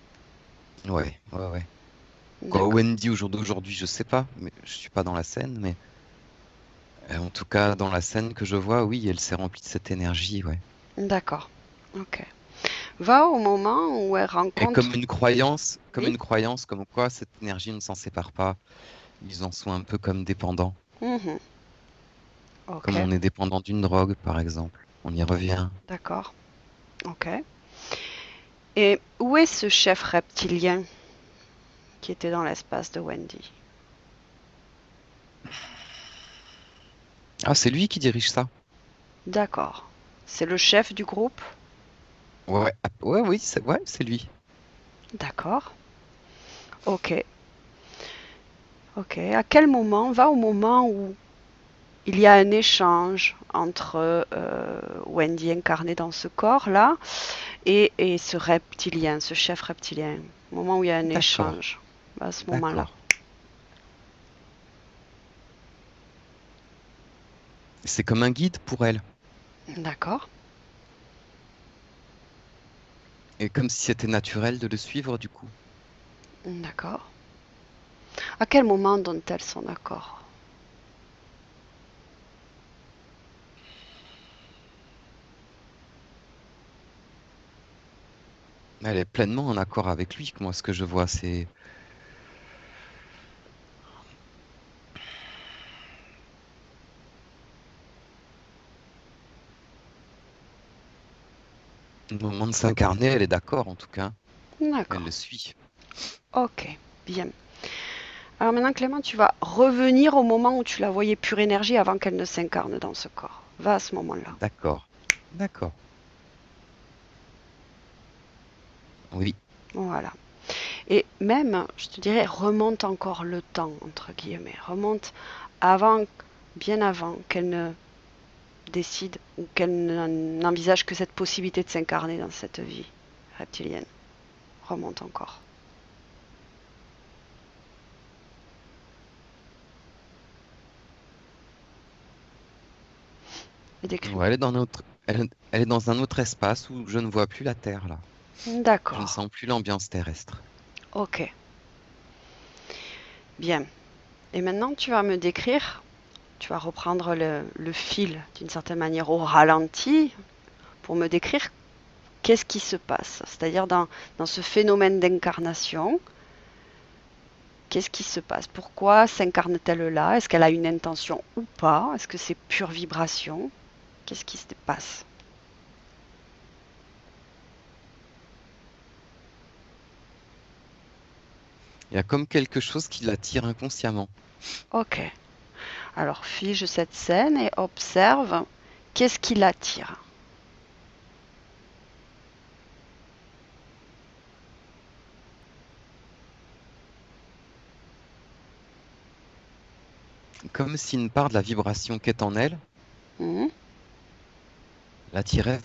Ouais, ouais, ouais. Quoi, D'accord. Wendy au jour d'aujourd'hui, je sais pas, mais je suis pas dans la scène, mais en tout cas dans la scène que je vois, oui, elle s'est remplie de cette énergie, ouais. D'accord. Ok. Va au moment où elle Et rencontre. comme Oui. une croyance, comme quoi cette énergie ne s'en sépare pas. Ils en sont un peu comme dépendants, Mhm. comme Ok. on est dépendant d'une drogue, par exemple. On y revient. D'accord. Ok. Et où est ce chef reptilien qui était dans l'espace de Wendy? Ah, c'est lui qui dirige ça. D'accord. C'est le chef du groupe? Ouais, ouais, oui, c'est lui. D'accord. Ok. Ok. À quel moment? Va au moment où il y a un échange entre Wendy incarnée dans ce corps-là et ce reptilien, ce chef reptilien. Au moment où il y a un D'accord, échange. À ce moment-là. d'accord. C'est comme un guide pour elle. D'accord. Et comme si c'était naturel de le suivre, du coup. D'accord. À quel moment donne-t-elle son accord? Elle est pleinement en accord avec lui. Moi, ce que je vois, c'est au moment de s'incarner, elle est d'accord, en tout cas. Elle D'accord. le suit. Ok. Bien. Alors maintenant, Clément, tu vas revenir au moment où tu la voyais pure énergie avant qu'elle ne s'incarne dans ce corps. Va à ce moment-là. D'accord, d'accord. Oui, Voilà. Et même, je te dirais, remonte encore le temps, entre guillemets. Remonte avant, bien avant qu'elle ne décide ou qu'elle n'envisage que cette possibilité de s'incarner dans cette vie reptilienne. Remonte encore. Et décris-moi. ouais, elle est dans un autre espace où je ne vois plus la Terre, là. Je ne D'accord. sens plus l'ambiance terrestre. Ok. Bien. Et maintenant, tu vas me décrire, tu vas reprendre le fil d'une certaine manière au ralenti pour me décrire qu'est-ce qui se passe. C'est-à-dire dans ce phénomène d'incarnation, qu'est-ce qui se passe? Pourquoi s'incarne-t-elle là? Est-ce qu'elle a une intention ou pas? Est-ce que c'est pure vibration? Qu'est-ce qui se passe? Il y a comme quelque chose qui l'attire inconsciemment. Ok. Alors fige cette scène et observe qu'est-ce qui l'attire. Comme si une part de la vibration qui est en elle Mhm. l'attirait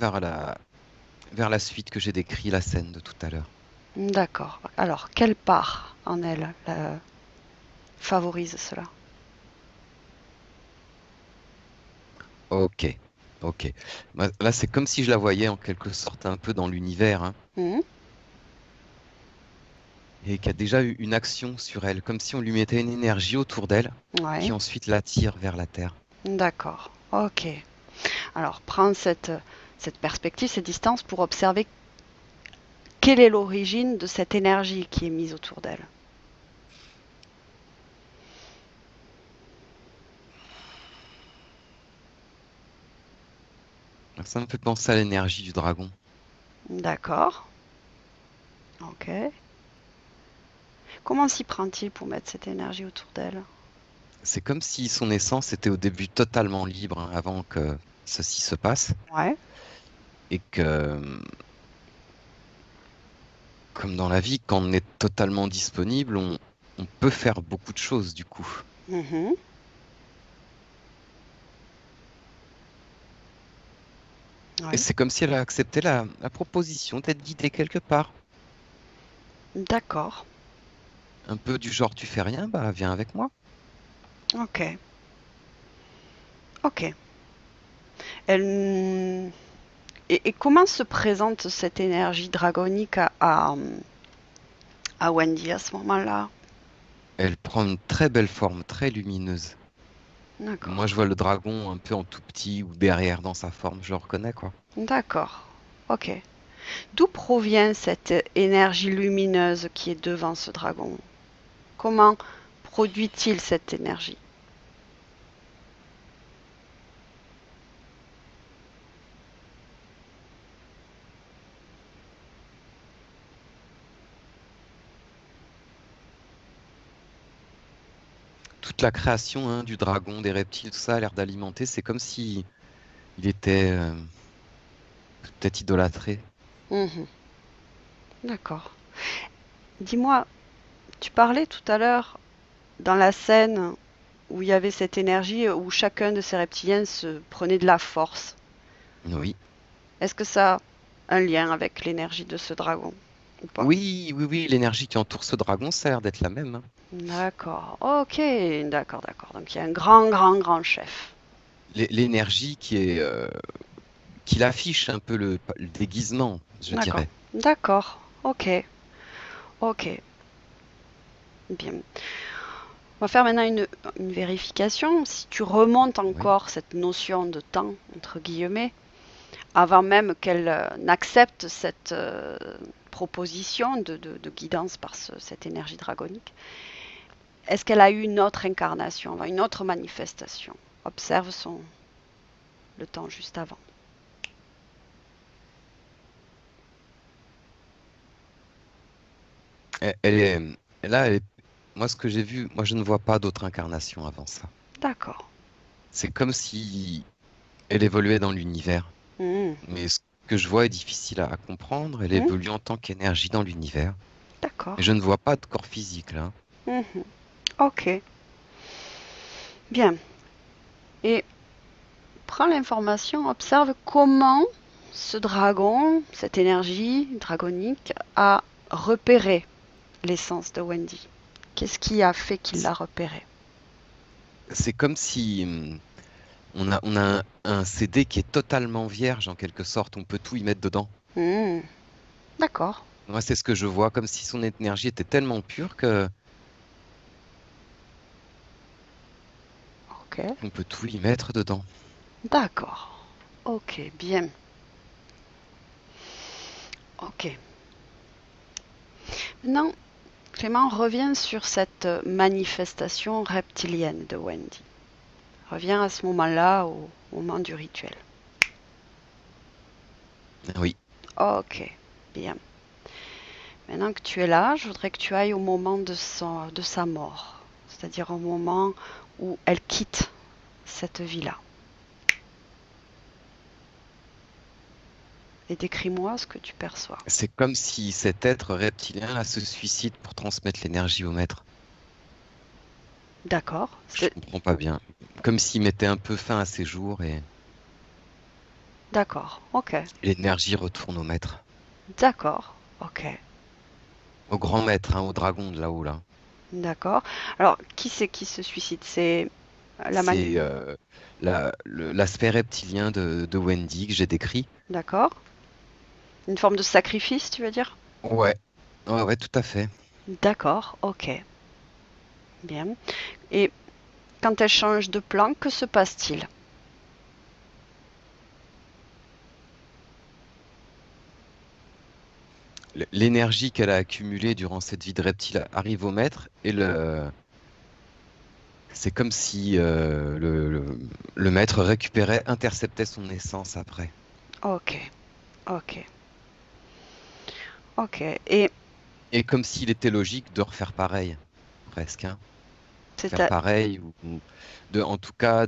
vers la suite que j'ai décrit, la scène de tout à l'heure. D'accord. Alors, quelle part en elle favorise cela? Ok, ok. Là, c'est comme si je la voyais en quelque sorte un peu dans l'univers, hein, Mhm. et qui a déjà eu une action sur elle, comme si on lui mettait une énergie autour d'elle, Ouais. qui ensuite l'attire vers la Terre. D'accord. Ok. Alors, prends cette perspective, cette distance pour observer quelle est l'origine de cette énergie qui est mise autour d'elle. Ça me fait penser à l'énergie du dragon. D'accord. Ok. Comment s'y prend-il pour mettre cette énergie autour d'elle? C'est comme si son essence était au début totalement libre, hein, avant que ceci se passe, Ouais. et que, comme dans la vie, quand on est totalement disponible, on peut faire beaucoup de choses du coup. Mhm. Et Ouais. c'est comme si elle a accepté la proposition d'être guidée quelque part. D'accord. Un peu du genre, tu fais rien, bah viens avec moi. Ok. Ok. Elle... et comment se présente cette énergie dragonique à Wendy à ce moment-là? Elle prend une très belle forme, très lumineuse. Moi, je D'accord. vois le dragon un peu en tout petit ou derrière dans sa forme, je le reconnais, quoi. D'accord. Ok. D'où provient cette énergie lumineuse qui est devant ce dragon? Comment produit-il cette énergie? Toute la création, hein, du dragon, des reptiles, tout ça a l'air d'alimenter. C'est comme si il était peut-être idolâtré. Mhm. D'accord. Dis-moi, tu parlais tout à l'heure dans la scène où il y avait cette énergie où chacun de ces reptiliens se prenait de la force. Oui. Est-ce que ça a un lien avec l'énergie de ce dragon ou pas? Oui, oui, oui, l'énergie qui entoure ce dragon, ça a l'air d'être la même, hein. D'accord. Ok. D'accord, d'accord. Donc il y a un grand, grand, grand chef. L'énergie qui affiche un peu le déguisement, je D'accord. dirais. D'accord. Ok. Ok. Bien. On va faire maintenant une vérification. Si tu remontes Oui. encore cette notion de temps, entre guillemets, avant même qu'elle n'accepte cette proposition de guidance par cette énergie dragonique, est-ce qu'elle a eu une autre incarnation, enfin, une autre manifestation? Observe le temps juste avant. Elle est, là, moi, ce que j'ai vu, moi, je ne vois pas d'autre incarnation avant ça. D'accord. C'est comme si elle évoluait dans l'univers. Mmh. Mais ce que je vois est difficile à comprendre. Elle Mmh. évolue en tant qu'énergie dans l'univers. Mais D'accord. je ne vois pas de corps physique là. Mmh. Ok. Bien. Et prends l'information, observe comment ce dragon, cette énergie dragonique, a repéré l'essence de Wendy. Qu'est-ce qui a fait qu'il l'a repéré? C'est comme si on a un CD qui est totalement vierge en quelque sorte. On peut tout y mettre dedans. Mmh. D'accord. Moi, c'est ce que je vois, comme si son énergie était tellement pure que Ok. qu'on peut tout y mettre dedans. D'accord. Ok, bien. Ok. Maintenant, Clément revient sur cette manifestation reptilienne de Wendy. Revient à ce moment-là, au moment du rituel. Oui. Ok, bien. Maintenant que tu es là, je voudrais que tu ailles au moment de sa mort, c'est-à-dire au moment où elle quitte cette vie-là. Et décris-moi ce que tu perçois. C'est comme si cet être reptilien là se suicide pour transmettre l'énergie au maître. D'accord. Je comprends pas bien. Comme s'il mettait un peu fin à ses jours et D'accord, ok. l'énergie retourne au maître. D'accord, ok. Au grand maître, hein, au dragon de là-haut là. D'accord. Alors, qui c'est qui se suicide? C'est la mani... C'est l'aspect reptilien de Wendy que j'ai décrit. D'accord. Une forme de sacrifice, tu veux dire? Ouais, ouais, ouais, tout à fait. D'accord, ok. Bien. Et quand elle change de plan, que se passe-t-il? L'énergie qu'elle a accumulée durant cette vie de reptile arrive au maître et c'est comme si le maître récupérait, interceptait son essence après. Ok, ok, ok. Et Et comme s'il était logique de refaire pareil, presque, hein. c'est Faire pareil en tout cas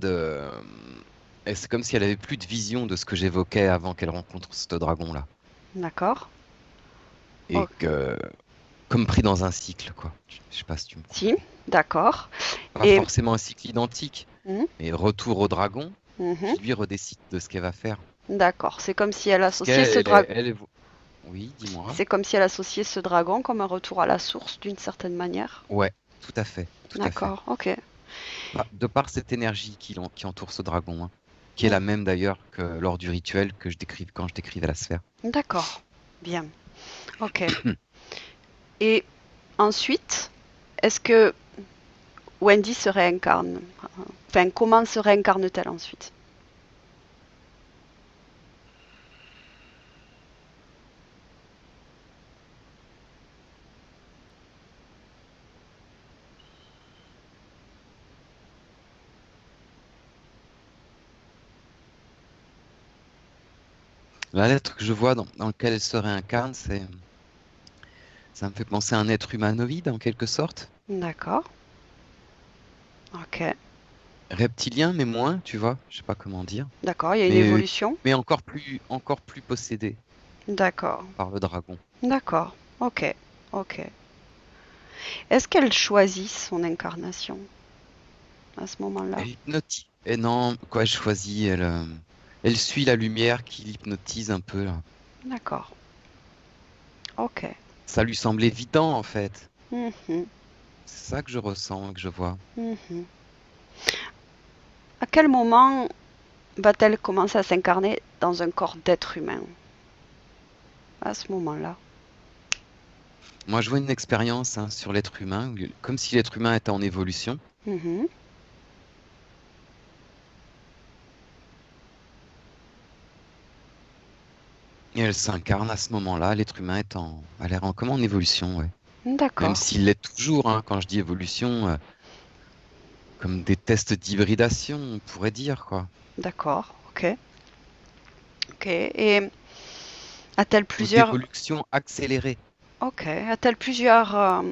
et c'est comme si elle avait plus de vision de ce que j'évoquais avant qu'elle rencontre ce dragon-là. d'accord. Et Oh, que comme pris dans un cycle, quoi. Je sais pas si tu me si, comprends. d'accord. Pas Et forcément un cycle identique, mhm, mais retour au dragon, mhm, qui lui redécide de ce qu'elle va faire. d'accord. C'est comme si elle Parce associait ce qu'elle dragon. Oui, dis-moi. C'est comme si elle associait ce dragon comme un retour à la source d'une certaine manière. Ouais, tout à fait, tout à fait. D'accord, ok. De par cette énergie qui entoure ce dragon, hein, qui est Mm, la même d'ailleurs que lors du rituel que je décrive quand je décrivais la sphère. d'accord, bien, ok. Et ensuite, est-ce que Wendy se réincarne? Enfin, comment se réincarne-t-elle ensuite? La lettre que je vois dans laquelle elle se réincarne, ça me fait penser à un être humanoïde en quelque sorte. D'accord, ok. reptilien, mais moins, tu vois, je sais pas comment dire. D'accord, il y a une Mais, évolution. mais encore plus possédé D'accord, par le dragon. d'accord. Ok, ok. Est-ce qu'elle choisit son incarnation à ce moment-là? Elle hypnotise. Et non, quoi, elle choisit, elle suit la lumière qui l'hypnotise un peu, là. D'accord, ok. Ça lui semble évident, en fait. Mhm, C'est ça que je ressens, que je vois. mhm. À quel moment va-t-elle commencer à s'incarner dans un corps d'être humain? À ce moment-là. Moi, je vois une expérience hein, sur l'être humain, comme si l'être humain était en évolution. Mhm, Et elle s'incarne à ce moment-là. L'être humain a l'air comme en évolution, ouais. Même d'accord, s'il l'est toujours, hein, quand je dis évolution, comme des tests d'hybridation, on pourrait dire, quoi. d'accord, ok. Ok. Et a-t-elle Ou plusieurs, d'évolution accélérée. ok, a-t-elle plusieurs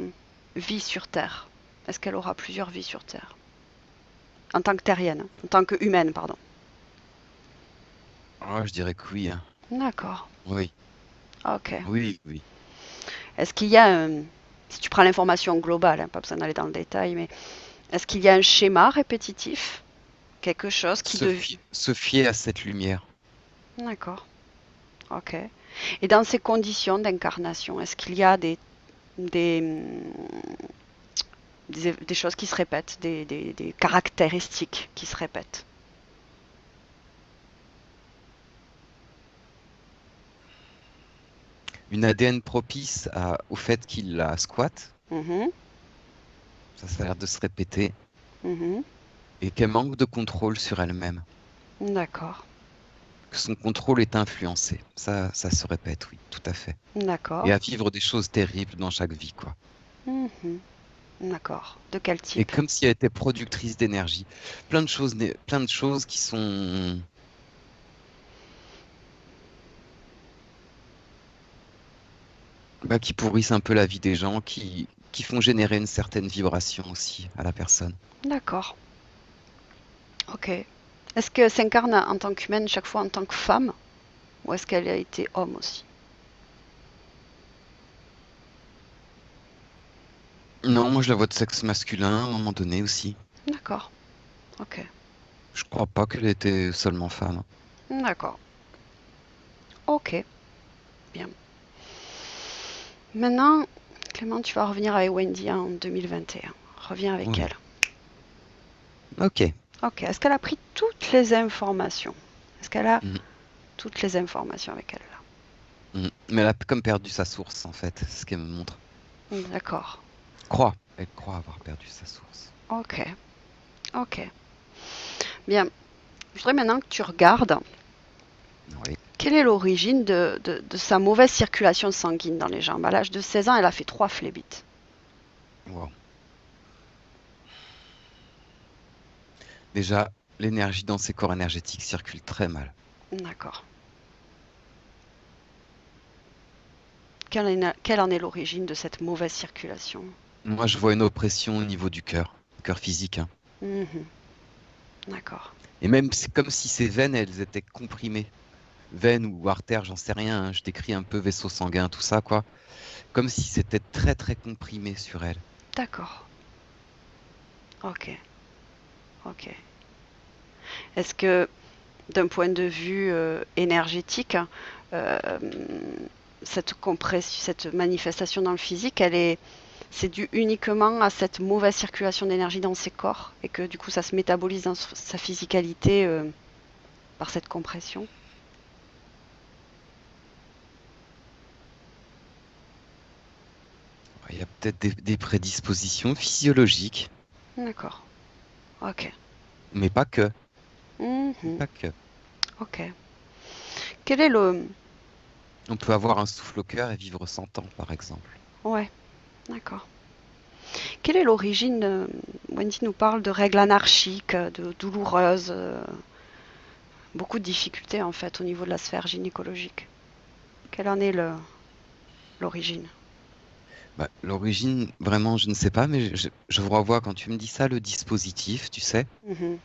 vies sur Terre? Est-ce qu'elle aura plusieurs vies sur Terre? En tant que terrienne, en tant que humaine, pardon. Oh, je dirais que oui, hein. D'accord, Oui, ok. oui, oui. Est-ce qu'il y a un, si tu prends l'information globale, hein, pas besoin d'aller dans le détail, mais est-ce qu'il y a un schéma répétitif? Quelque chose qui devient... Se fier à cette lumière. D'accord, ok. Et dans ces conditions d'incarnation, est-ce qu'il y a des, des choses qui se répètent, des caractéristiques qui se répètent? Une ADN propice au fait qu'il la squatte. Mhm, Ça a l'air de se répéter. mhm. Et qu'elle manque de contrôle sur elle-même. D'accord, Que son contrôle est influencé. Ça se répète, oui, tout à fait. Et d'accord, à vivre des choses terribles dans chaque vie, quoi. mhm, d'accord. De quel Et type? comme si elle était productrice d'énergie. Plein de choses qui sont, bah, qui pourrissent un peu la vie des gens, qui font générer une certaine vibration aussi à la personne. D'accord, ok. Est-ce qu'elle s'incarne en tant qu'humaine chaque fois en tant que femme ou est-ce qu'elle a été homme aussi? Non, moi je la vois de sexe masculin à un moment donné aussi. D'accord, ok, Je crois pas qu'elle était seulement femme. d'accord, ok, bien. Maintenant, Clément, tu vas revenir avec Wendy en 2021. Reviens avec Oui. elle. Ok. Ok, est-ce qu'elle a pris toutes les informations? Est-ce qu'elle a Mhm. toutes les informations avec elle là? Mhm. Mais elle a comme perdu sa source, en fait, c'est ce qu'elle me montre. D'accord, Elle croit avoir perdu sa source. ok, ok. Bien, je voudrais maintenant que tu regardes Oui. quelle est l'origine de sa mauvaise circulation sanguine dans les jambes. À l'âge de 16 ans, elle a fait 3 phlébites. Wow. Déjà, l'énergie dans ses corps énergétiques circule très mal. D'accord. Quelle en est l'origine de cette mauvaise circulation? Moi, je vois une oppression au niveau du cœur physique, hein. Mhm, d'accord, Et même, c'est comme si ses veines, elles étaient comprimées. Veines ou artères, j'en sais rien, hein. Je décris un peu vaisseau sanguin, tout ça, quoi. Comme si c'était très, très comprimé sur elle. d'accord, ok, ok. Est-ce que d'un point de vue énergétique, euh, cette compression, cette manifestation dans le physique, c'est dû uniquement à cette mauvaise circulation d'énergie dans ses corps et que du coup ça se métabolise dans sa physicalité par cette compression. Il y a peut-être des prédispositions physiologiques, D'accord, ok. mais pas que. Mhm, Pas que. ok. Quel est le... On peut avoir un souffle au cœur et vivre 100 ans, par exemple. Ouais, d'accord. Quelle est l'origine Wendy nous parle de règles anarchiques, de douloureuses, beaucoup de difficultés en fait au niveau de la sphère gynécologique. Quelle en est l'origine? Bah, l'origine, vraiment, je ne sais pas, mais je vous revois quand tu me dis ça, le dispositif, tu sais. Mhm,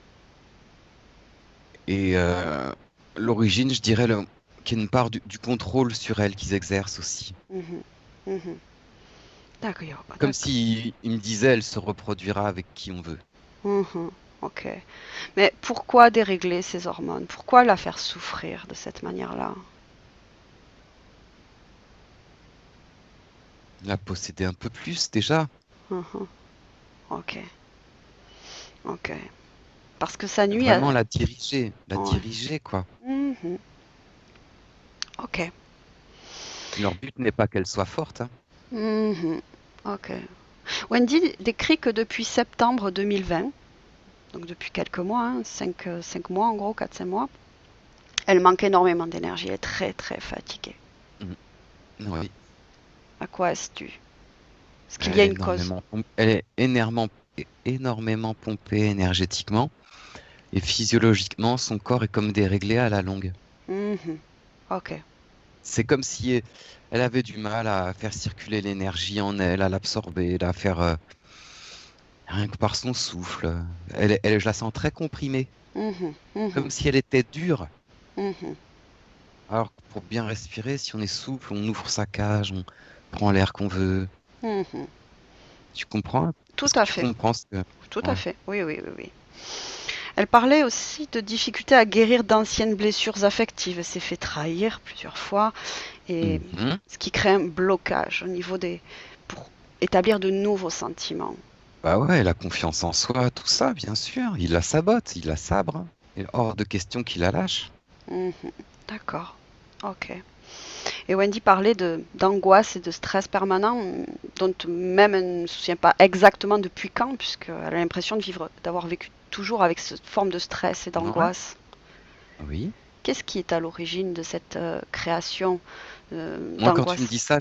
Et l'origine, je dirais qu'il y a une part du contrôle sur elle qu'ils exercent aussi. mhm, mhm. D'accord, Comme d'accord. si il me disait, elle se reproduira avec qui on veut. Mhm, ok. Mais pourquoi dérégler ces hormones? Pourquoi la faire souffrir de cette manière-là? La posséder un peu plus déjà. Mhm, ok, ok. Parce que ça nuit Vraiment à... la Ouais. diriger, quoi. Mhm, ok. Leur but n'est pas qu'elle soit forte, hein. Mhm, ok. Wendy décrit que depuis septembre 2020, donc depuis quelques mois, 5 mois en gros, 4-5 mois, elle manque énormément d'énergie, elle est très très fatiguée. Mm. Oui. À quoi est-ce dû? Est-ce qu'il y Elle a est une cause? énormément, elle est énormément pompée énergétiquement. Et physiologiquement, son corps est comme déréglé à la longue. Mhm, ok. C'est comme si elle avait du mal à faire circuler l'énergie en elle, à l'absorber, à faire rien que par son souffle. Je la sens très comprimée, Mhm, mhm, comme si elle était dure. mhm, Alors que pour bien respirer, si on est souple, on ouvre sa cage, on prend l'air qu'on veut. mhm. Tu comprends? Tout Est-ce que à tu fait, comprends ce que... tout à Ouais. fait. Oui, oui, oui, oui. Elle parlait aussi de difficultés à guérir d'anciennes blessures affectives. Elle s'est fait trahir plusieurs fois et Mhm. ce qui crée un blocage au niveau des pour établir de nouveaux sentiments. Bah ouais, la confiance en soi, tout ça, bien sûr. Il la sabote, il la sabre. Il est hors de question qu'il la lâche. Mhm. D'accord. Ok. Et Wendy parlait d'angoisse et de stress permanent, dont même elle ne se souvient pas exactement depuis quand, puisqu'elle a l'impression d'avoir vécu toujours avec cette forme de stress et Ouais. d'angoisse. Oui. Qu'est-ce qui est à l'origine de cette création Moi, quand tu me d'angoisse? dis ça,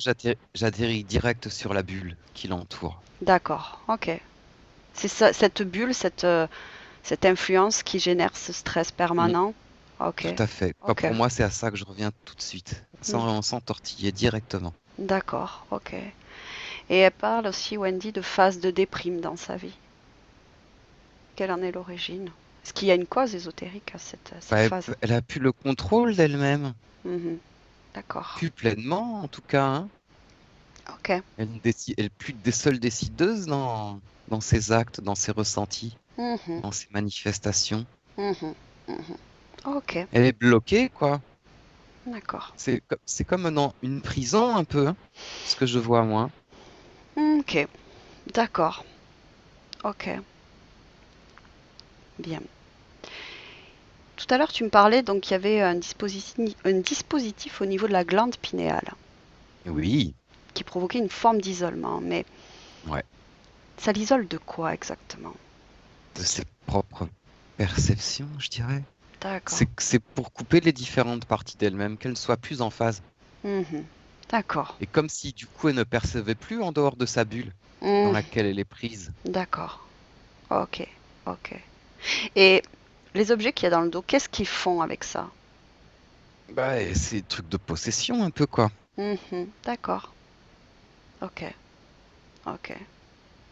j'atterris direct sur la bulle qui l'entoure. D'accord, ok. C'est ça, cette bulle, cette influence qui génère ce stress Mm, permanent. Ok, tout à fait. Bah, ok. pour moi, c'est à ça que je reviens tout de suite, Hmm, sans tortiller directement. d'accord, ok. Et elle parle aussi, Wendy, de phase de déprime dans sa vie. Quelle en est l'origine? Est-ce qu'il y a une cause ésotérique à Bah, ces phases? elle a plus le contrôle d'elle-même, Mhm, d'accord, plus pleinement en tout cas, hein. ok. Elle est plus seule décideuse dans ses actes, dans ses ressentis, Mhm, dans ses manifestations. mhm, mhm. Ok, Elle est bloquée, quoi. d'accord. C'est comme dans une prison un peu, hein, ce que je vois moi. Ok, d'accord. Ok, bien. Tout à l'heure, tu me parlais donc qu'il y avait un dispositif au niveau de la glande pinéale Oui, qui provoquait une forme d'isolement. Mais ouais, ça l'isole de quoi exactement? de ses propres perceptions, je dirais. D'accord. C'est pour couper les différentes parties d'elle-même, qu'elle ne soit plus en phase. Mhm, d'accord. Et comme si du coup elle ne percevait plus en dehors de sa bulle dans Mhm, laquelle elle est prise. d'accord. Ok, ok. Et les objets qu'il y a dans le dos, qu'est-ce qu'ils font avec ça? Bah, et c'est des trucs de possession un peu quoi. Mhm, d'accord. Ok, ok.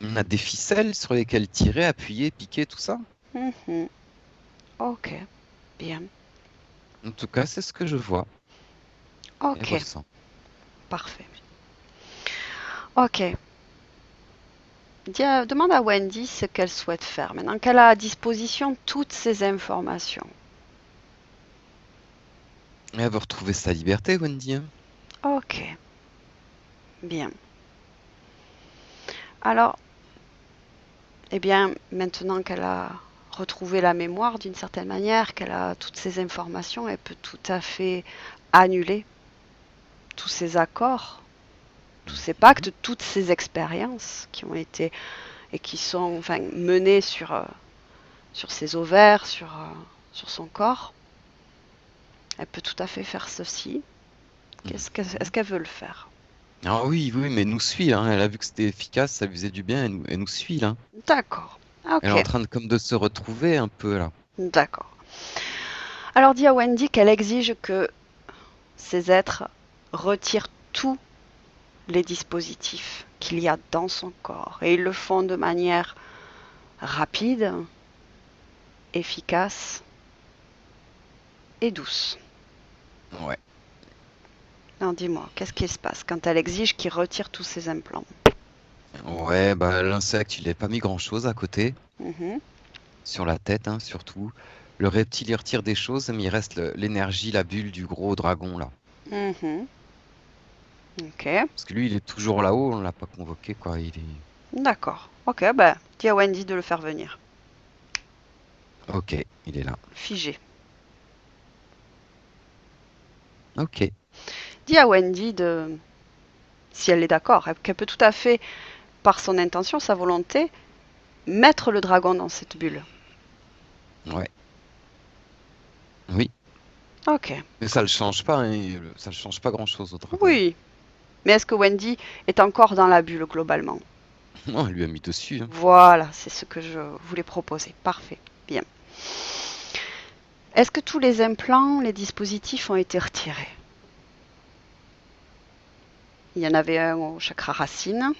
On a des ficelles sur lesquelles tirer, appuyer, piquer, tout ça. Mhm, ok, bien. En tout cas, c'est ce que je vois et Ok, ressens. parfait. Ok. Demande à Wendy ce qu'elle souhaite faire maintenant qu'elle a à disposition toutes ces informations. Et elle veut retrouver sa liberté, Wendy, hein. Ok, bien. Alors, eh bien, maintenant qu'elle a retrouvé la mémoire d'une certaine manière, qu'elle a toutes ces informations, elle peut tout à fait annuler tous ces accords, tous ces Mhm. pactes, toutes ces expériences qui ont été et qui sont enfin, menées sur ses ovaires, sur son corps. Elle peut tout à fait faire ceci. Est-ce Mhm. qu'elle veut le faire? Ah oui, oui, mais elle nous suit, hein. Elle a vu que c'était efficace, ça lui faisait du bien, elle nous suit, là. D'accord. Elle est en Ok. train de comme de se retrouver un peu, là. D'accord. Alors dis à Wendy qu'elle exige que ces êtres retirent tous les dispositifs qu'il y a dans son corps. Et ils le font de manière rapide, efficace et douce. Ouais. Alors dis-moi, qu'est-ce qui se passe quand elle exige qu'il retire tous ses implants? Ouais, bah l'insecte, il n'a pas mis grand-chose à côté, Mhm, sur la tête, hein, surtout. Le reptile, il retire des choses, mais il reste l'énergie, la bulle du gros dragon, là. mhm. Ok, Parce que lui, il est toujours là-haut, on l'a pas convoqué, quoi. d'accord. Ok, bah, dis à Wendy de le faire venir. Ok, il est là. Figé. Ok. Dis à Wendy de, si elle est d'accord, qu'elle peut tout à fait, par son intention, sa volonté, mettre le dragon dans cette bulle. Ouais. Oui. Ok. Mais ça le change pas, hein, ça le change pas grand-chose au dragon. Oui. Mais est-ce que Wendy est encore dans la bulle globalement? Non, elle lui a mis dessus, hein. Voilà, c'est ce que je voulais proposer. Parfait. Bien. Est-ce que tous les implants, les dispositifs ont été retirés? Il y en avait un au chakra racine,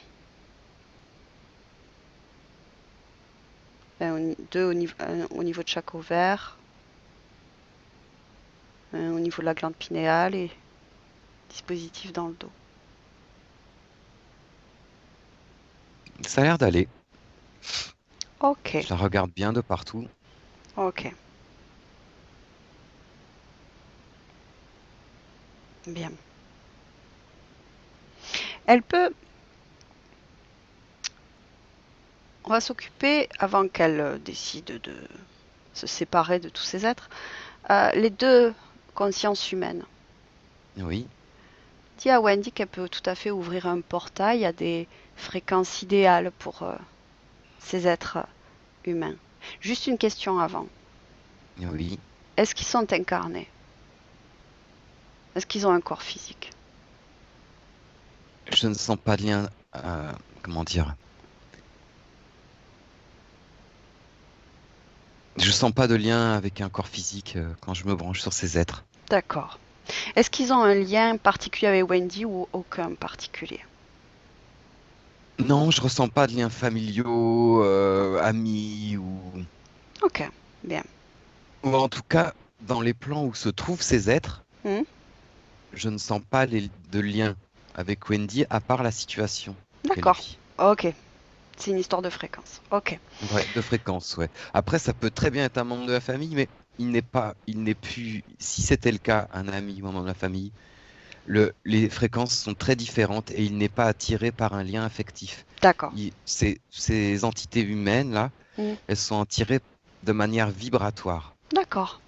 deux au niveau de chaque ovaire, un au niveau de la glande pinéale et dispositif dans le dos. Ça a l'air d'aller. Ok, Je la regarde bien de partout. ok, bien. Elle peut, on va s'occuper, avant qu'elle décide de se séparer de tous ces êtres, les deux consciences humaines. Oui. Dis à Wendy qu'elle peut tout à fait ouvrir un portail à des fréquences idéales pour ces êtres humains. Juste une question avant. Oui. Est-ce qu'ils sont incarnés? Est-ce qu'ils ont un corps physique? Je ne sens pas de lien. Comment dire? Je sens pas de lien avec un corps physique quand je me branche sur ces êtres. D'accord. Est-ce qu'ils ont un lien particulier avec Wendy ou aucun particulier? Non, je ressens pas de liens familiaux, amis Ok, bien. ou en tout cas dans les plans où se trouvent ces êtres, Hmm, je ne sens pas de lien avec Wendy à part la situation qu'elle d'accord. vit. Ok, c'est une histoire de fréquence. Ok. Ouais, de fréquence, ouais. Après, ça peut très bien être un membre de la famille, mais il n'est plus, si c'était le cas, un ami ou un membre de la famille, les fréquences sont très différentes et il n'est pas attiré par un lien affectif. D'accord. Ces entités humaines, là, Hmm, elles sont attirées de manière vibratoire. d'accord.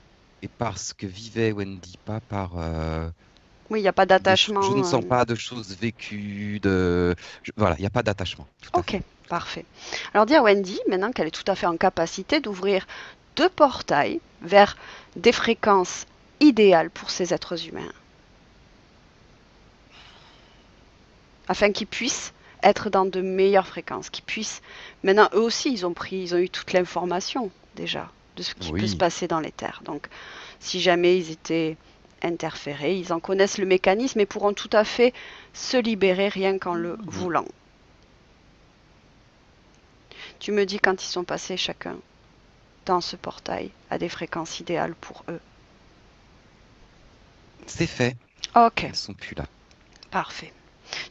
Et parce que vivait Wendy, pas par Oui, il n'y a pas je ne d'attachement. sens pas de choses vécues, voilà, il n'y a pas d'attachement, tout à Ok, fait. parfait. Alors dis à Wendy, maintenant qu'elle est tout à fait en capacité d'ouvrir deux portails vers des fréquences idéales pour ces êtres humains, afin qu'ils puissent être dans de meilleures fréquences, qu'ils puissent... Maintenant, eux aussi, ils ont eu toute l'information déjà de ce qui peut se Oui. passer dans les terres. Donc, si jamais ils étaient interférés, ils en connaissent le mécanisme et pourront tout à fait se libérer rien qu'en le Mhm. voulant. Tu me dis quand ils sont passés chacun dans ce portail à des fréquences idéales pour eux. C'est fait. Ok, Ils sont plus là. parfait.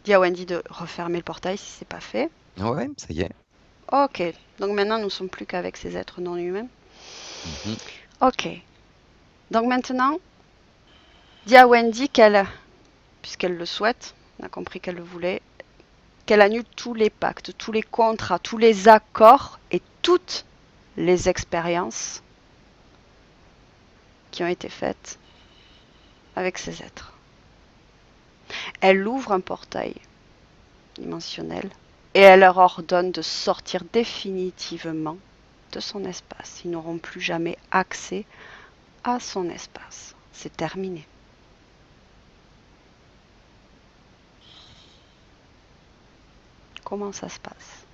Dis à Wendy de refermer le portail si c'est pas fait. Ouais, ça y est. Ok, donc maintenant nous ne sommes plus qu'avec ces êtres non humains. Mhm. Ok, donc maintenant, dis à Wendy qu'elle, puisqu'elle le souhaite, on a compris qu'elle le voulait, qu'elle annule tous les pactes, tous les contrats, tous les accords et toutes les expériences qui ont été faites avec ces êtres. Elle ouvre un portail dimensionnel et elle leur ordonne de sortir définitivement de son espace. Ils n'auront plus jamais accès à son espace. C'est terminé. Comment ça se passe?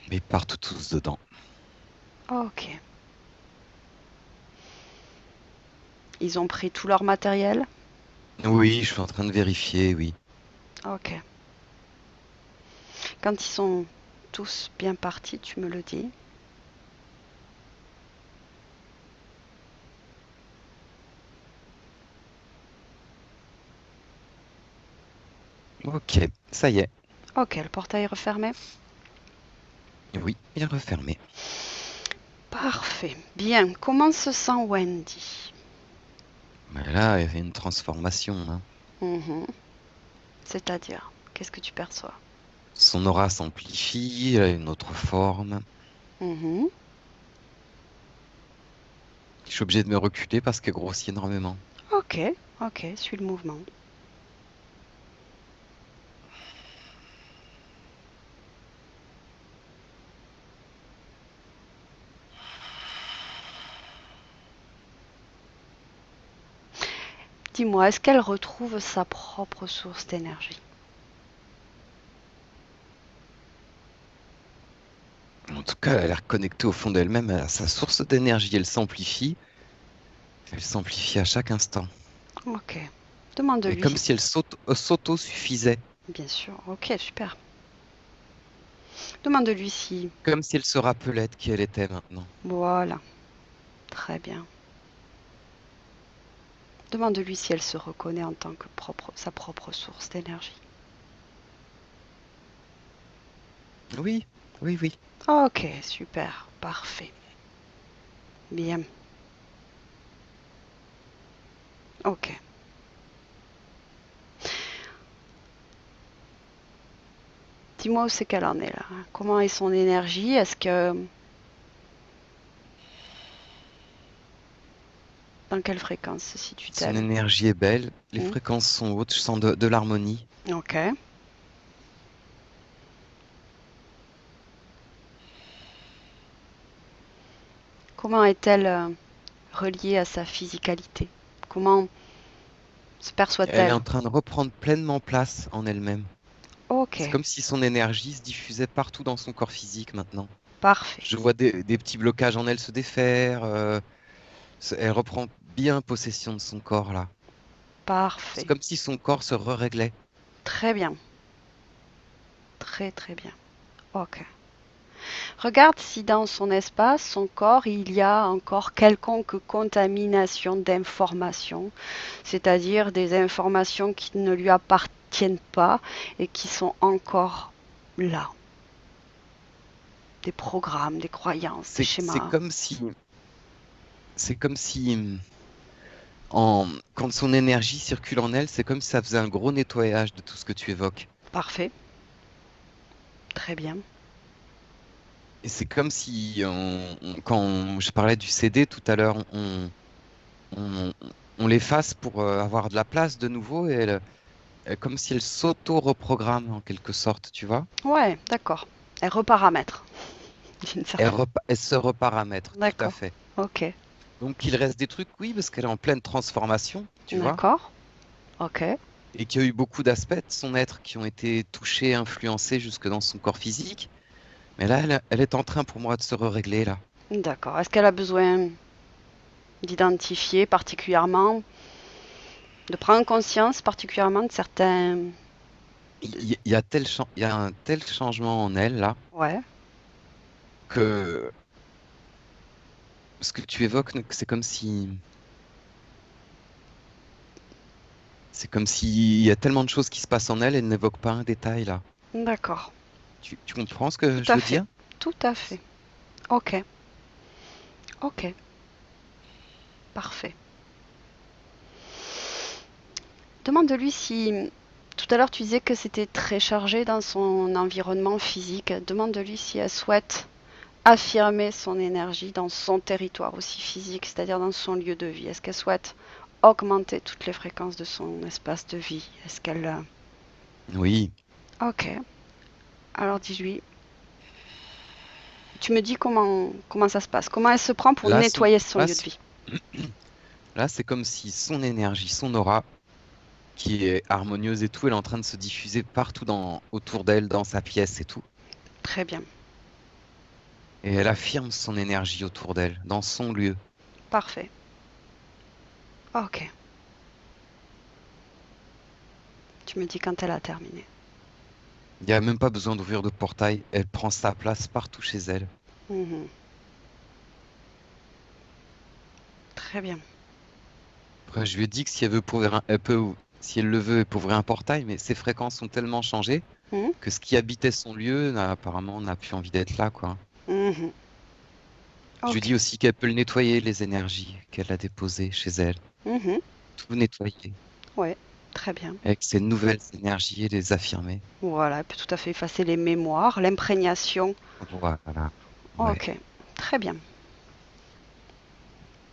Mais ils partent tous dedans. Ok. Ils ont pris tout leur matériel? Oui, je suis en train de vérifier, oui. Ok. Quand ils sont tous bien partis, tu me le dis. Ok, ça y est. Ok, le portail est refermé. Oui, il est refermé. Parfait. Bien. Comment se sent Wendy? Mais là, il y a une transformation, hein. Mhm. C'est-à-dire, qu'est-ce que tu perçois? Son aura s'amplifie, elle a une autre forme. Mhm. Je suis obligé de me reculer parce qu'elle grossit énormément. Ok, ok, suis le mouvement. Dis-moi, est-ce qu'elle retrouve sa propre source d'énergie? En tout cas, elle a l'air connectée au fond d'elle-même à sa source d'énergie. Elle s'amplifie. Elle s'amplifie à chaque instant. Ok. Et Demande-lui. comme si elle s'auto-suffisait. Bien sûr. Ok, super. Demande-lui si... Comme si elle se rappelait de qui elle était maintenant. Voilà. Très bien. Demande-lui si elle se reconnaît en tant que sa propre source d'énergie. Oui, oui, oui. Ok, super. Parfait. Bien. Ok. Dis-moi où c'est qu'elle en est là. Comment est son énergie? Est-ce que... Dans quelle fréquence se Son situe-t-elle? énergie est belle. Les Hmm. fréquences sont hautes. Je sens de l'harmonie. Ok. Comment est-elle reliée à sa physicalité? Comment se Elle est perçoit-elle? en train de reprendre pleinement place en elle-même. C'est Ok, comme si son énergie se diffusait partout dans son corps physique maintenant. parfait, Je vois des petits blocages en elle se défaire. Elle reprend bien possession de son corps là. C'est parfait. comme si son corps se réglait. Très bien, très très bien. Ok. Regarde si dans son espace, son corps, il y a encore quelconque contamination d'informations, c'est-à-dire des informations qui ne lui appartiennent pas et qui sont encore là. Des programmes, des croyances, des C'est schémas. comme si, c'est comme si, quand son énergie circule en elle, c'est comme si ça faisait un gros nettoyage de tout ce que tu évoques. Parfait, très bien. Et c'est comme si, je parlais du CD tout à l'heure, on, on l'efface pour avoir de la place de nouveau et comme si elle s'auto-reprogramme en quelque sorte, tu vois? Ouais, d'accord. Elle reparamètre, d'une certaine. Elle se reparamètre, tout à D'accord. fait. Ok. Donc il reste des trucs, oui, parce qu'elle est en pleine transformation, tu vois? D'accord. Ok. Et qu'il y a eu beaucoup d'aspects de son être qui ont été touchés, influencés jusque dans son corps physique. Mais là, elle est en train pour moi de se régler là. D'accord. Est-ce qu'elle a besoin d'identifier particulièrement, de prendre conscience particulièrement de certains... Il y a il y a un tel changement en elle là Ouais, que ce que tu évoques, c'est comme s'il y a tellement de choses qui se passent en elle, elle n'évoque pas un détail là. d'accord. Tu comprends ce Tout que je à veux fait. dire? Tout à fait. Ok. Ok. Parfait. Demande-lui si... Tout à l'heure, tu disais que c'était très chargé dans son environnement physique. Demande-lui si elle souhaite affirmer son énergie dans son territoire aussi physique, c'est-à-dire dans son lieu de vie. Est-ce qu'elle souhaite augmenter toutes les fréquences de son espace de vie? Est-ce qu'elle... Oui. Ok. Alors dis-lui, tu me dis comment ça se passe, comment elle se prend pour Là, son, nettoyer son là, lieu de son- vie. là, c'est comme si son énergie, son aura, qui est harmonieuse et tout, elle est en train de se diffuser partout autour d'elle, dans sa pièce et tout. Très bien, Et elle affirme son énergie autour d'elle, dans son lieu. parfait. Ok. Tu me dis quand elle a terminé. Il n'y a même pas besoin d'ouvrir de portail. Elle prend sa place partout chez elle. Mhm. Très bien. Après, je lui ai dit que si elle veut si elle le veut, elle peut ouvrir un portail, mais ses fréquences sont tellement changées Mhm. que ce qui habitait son lieu, apparemment, n'a plus envie d'être là, quoi. Mhm. Je lui Ok. dis aussi qu'elle peut le nettoyer, les énergies qu'elle a déposées chez elle. Mhm. Tout nettoyer Ouais, très bien. avec ces nouvelles énergies et les affirmer. Voilà, elle peut tout à fait effacer les mémoires, l'imprégnation. Voilà. Ouais. Ok, très bien.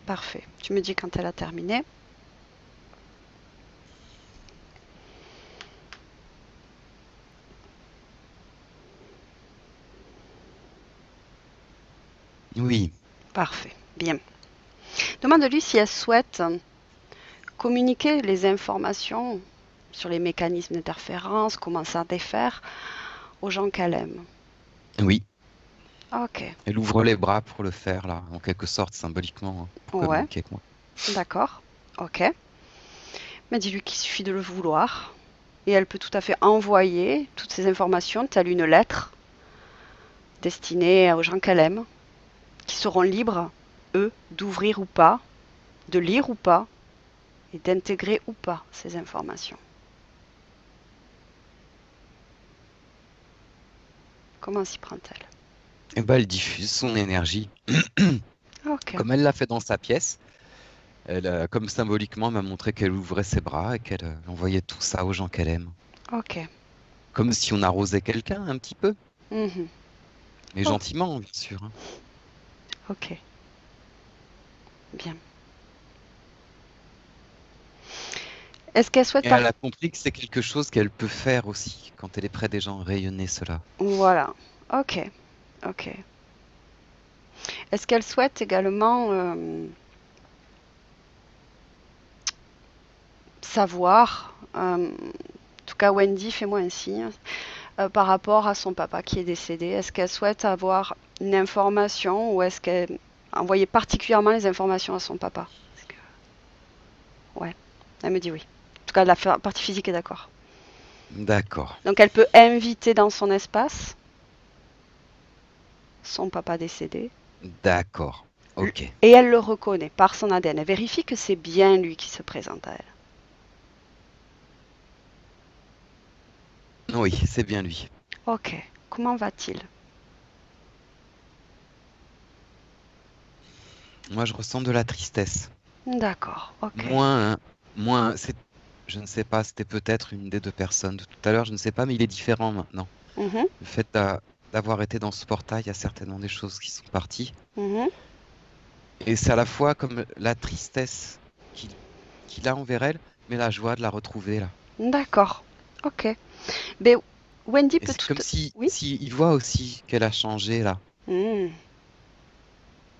Parfait. Tu me dis quand elle a terminé. Oui. Parfait. Bien. Demande-lui si elle souhaite communiquer les informations sur les mécanismes d'interférence, comment ça défaire aux gens qu'elle aime. Oui. Ok. Elle ouvre les bras pour le faire, là, en quelque sorte, symboliquement, hein, pour Ouais, communiquer avec moi. d'accord. Ok. Mais dis-lui qu'il suffit de le vouloir. Et elle peut tout à fait envoyer toutes ces informations, telle une lettre, destinée aux gens qu'elle aime, qui seront libres, eux, d'ouvrir ou pas, de lire ou pas, et d'intégrer ou pas ces informations. Comment s'y prend-elle? Et ben, elle diffuse son énergie. Ok, Comme elle l'a fait dans sa pièce, comme symboliquement, elle m'a montré qu'elle ouvrait ses bras et qu'elle envoyait tout ça aux gens qu'elle aime. ok. Comme si on arrosait quelqu'un un petit peu, Mhm. mais Oh, gentiment, bien sûr, hein. ok, bien. Est-ce qu'elle souhaite Et par... elle a compris que c'est quelque chose qu'elle peut faire aussi quand elle est près des gens, rayonner cela. Voilà, ok, ok. Est-ce qu'elle souhaite également savoir, en tout cas Wendy, fais-moi un signe, par rapport à son papa qui est décédé. Est-ce qu'elle souhaite avoir une information ou est-ce qu'elle envoyait particulièrement les informations à son papa? Ouais, elle me dit oui. En tout cas, la partie physique est d'accord. D'accord, Donc elle peut inviter dans son espace son papa décédé d'accord, ok. et elle le reconnaît par son ADN. Elle vérifie que c'est bien lui qui se présente à elle. Oui, c'est bien lui. Ok, comment va-t-il? Moi, je ressens de la tristesse. D'accord, ok. Moins, hein, moins, je ne sais pas, c'était peut-être une des deux personnes de tout à l'heure, je ne sais pas, mais il est différent maintenant. Mhm, Le fait d'avoir été dans ce portail, il y a certainement des choses qui sont parties. mhm. Et c'est à la fois comme la tristesse qu'il qu'il a envers elle, mais la joie de la retrouver là. D'accord, ok. Mais Wendy Et peut c'est tout... comme Oui. si il voit aussi qu'elle a changé là. Hmm,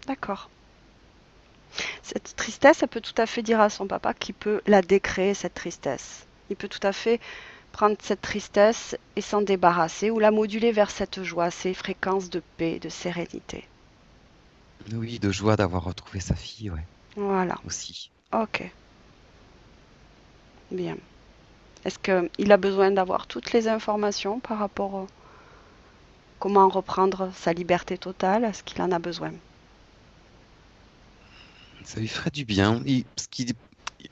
d'accord. Cette tristesse, elle peut tout à fait dire à son papa qu'il peut la décréer, cette tristesse. Il peut tout à fait prendre cette tristesse et s'en débarrasser ou la moduler vers cette joie, ces fréquences de paix, de sérénité. Oui, de joie d'avoir retrouvé sa fille, ouais, Voilà. aussi. Ok, bien. Est-ce qu'il a besoin d'avoir toutes les informations par rapport à comment reprendre sa liberté totale? Est-ce qu'il en a besoin? Ça lui ferait du bien. Parce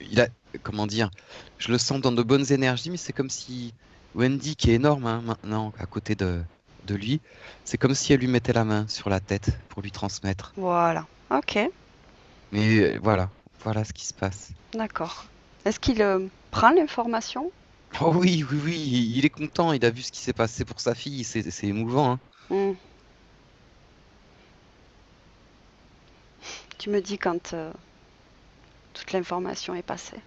il a, comment dire, je le sens dans de bonnes énergies, mais c'est comme si Wendy, qui est énorme hein, maintenant à côté de lui, c'est comme si elle lui mettait la main sur la tête pour lui transmettre. Voilà. Ok, Mais voilà ce qui se passe. d'accord. Est-ce qu'il prend l'information? Oh oui, oui, oui, il est content, il a vu ce qui s'est passé pour sa fille, c'est émouvant, hein. Hmm. Tu me dis quand toute l'information est passée.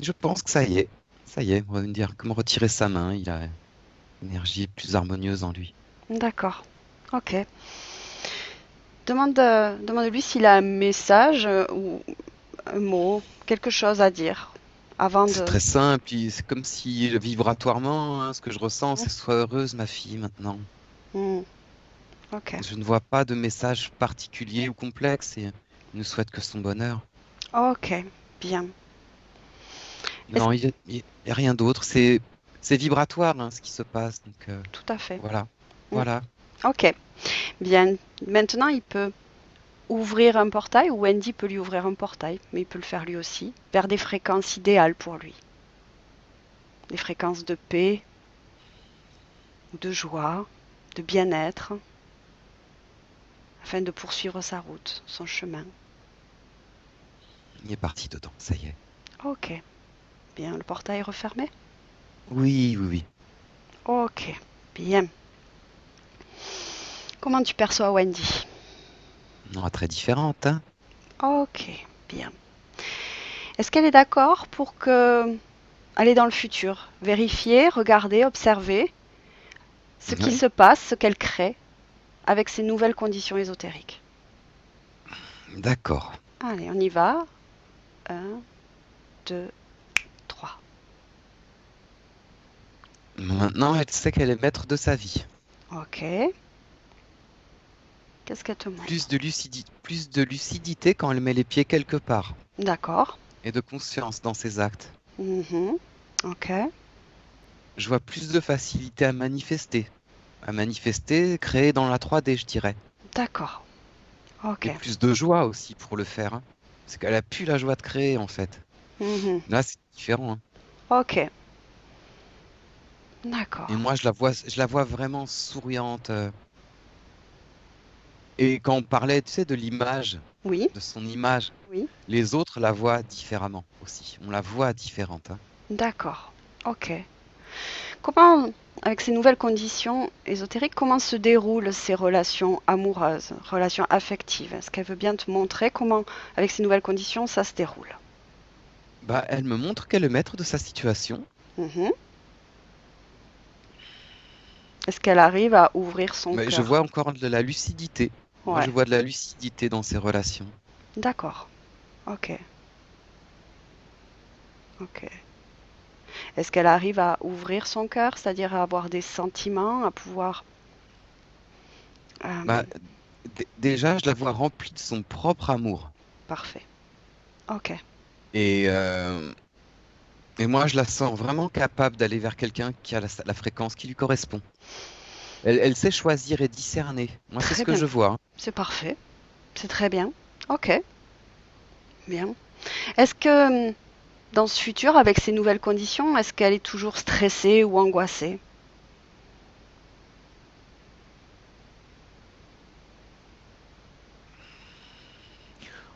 Je pense que ça y est, on va me dire comment retirer sa main, il a une énergie plus harmonieuse en lui. D'accord. Ok. Demande-lui s'il a un message ou un mot, quelque chose à dire avant C'est de. très simple, puis c'est comme si vibratoirement, hein, ce que je ressens, c'est sois heureuse, ma fille, maintenant. Hmm, ok. Je ne vois pas de message particulier ou complexe et il ne souhaite que son bonheur. Ok. Bien. Est-ce Non, il y a rien d'autre. C'est vibratoire, hein, ce qui se passe. Donc, tout à fait. voilà. Mm. Voilà. Ok. Bien. Maintenant, il peut ouvrir un portail, ou Wendy peut lui ouvrir un portail, mais il peut le faire lui aussi, vers des fréquences idéales pour lui. Des fréquences de paix, de joie, de bien-être, afin de poursuivre sa route, son chemin. Il est parti dedans, ça y est. Ok. Bien, le portail est refermé? Oui, oui, oui. Ok. Bien. Comment tu perçois Wendy? Non, très différente, hein. Ok. Bien. Est-ce qu'elle est d'accord pour que aller dans le futur, vérifier, regarder, observer ce qui Oui. se passe, ce qu'elle crée avec ces nouvelles conditions ésotériques? D'accord. Allez, on y va. 1, 2, 3. Maintenant, elle sait qu'elle est maître de sa vie. Ok. Qu'est-ce qu'elle te montre? Plus de lucidité quand elle met les pieds quelque part. D'accord. Et de conscience dans ses actes. Mhm. Ok. Je vois plus de facilité à manifester. À manifester, créer dans la 3D, je dirais. D'accord. Ok. Et plus de joie aussi pour le faire, hein. Parce qu'elle a plus la joie de créer, en fait. Mhm. Là, c'est différent, hein. Ok. Et D'accord. moi, je la vois vraiment souriante. Et quand on parlait, tu sais, de l'image, Oui. de son image, Oui. les autres la voient différemment aussi. On la voit différente, hein. D'accord. Ok. Comment, avec ces nouvelles conditions ésotériques, comment se déroulent ces relations amoureuses, relations affectives? Est-ce qu'elle veut bien te montrer comment, avec ces nouvelles conditions, ça se déroule? Bah, elle me montre qu'elle est maître de sa situation. Mhm. Est-ce qu'elle arrive à ouvrir son Mais je cœur? vois encore de la lucidité. Moi, je Ouais. vois de la lucidité dans ces relations. D'accord. Ok. Ok. Est-ce qu'elle arrive à ouvrir son cœur, c'est-à-dire à avoir des sentiments, à pouvoir... Bah, euh, déjà, je la vois remplie de son propre amour. Parfait. Ok. Et, euh, et moi, je la sens vraiment capable d'aller vers quelqu'un qui a la fréquence qui lui correspond. Elle sait choisir et discerner. Moi, c'est ce Très que bien. je vois, hein. C'est parfait. C'est très bien. Ok. Bien. Est-ce que dans ce futur, avec ces nouvelles conditions, est-ce qu'elle est toujours stressée ou angoissée?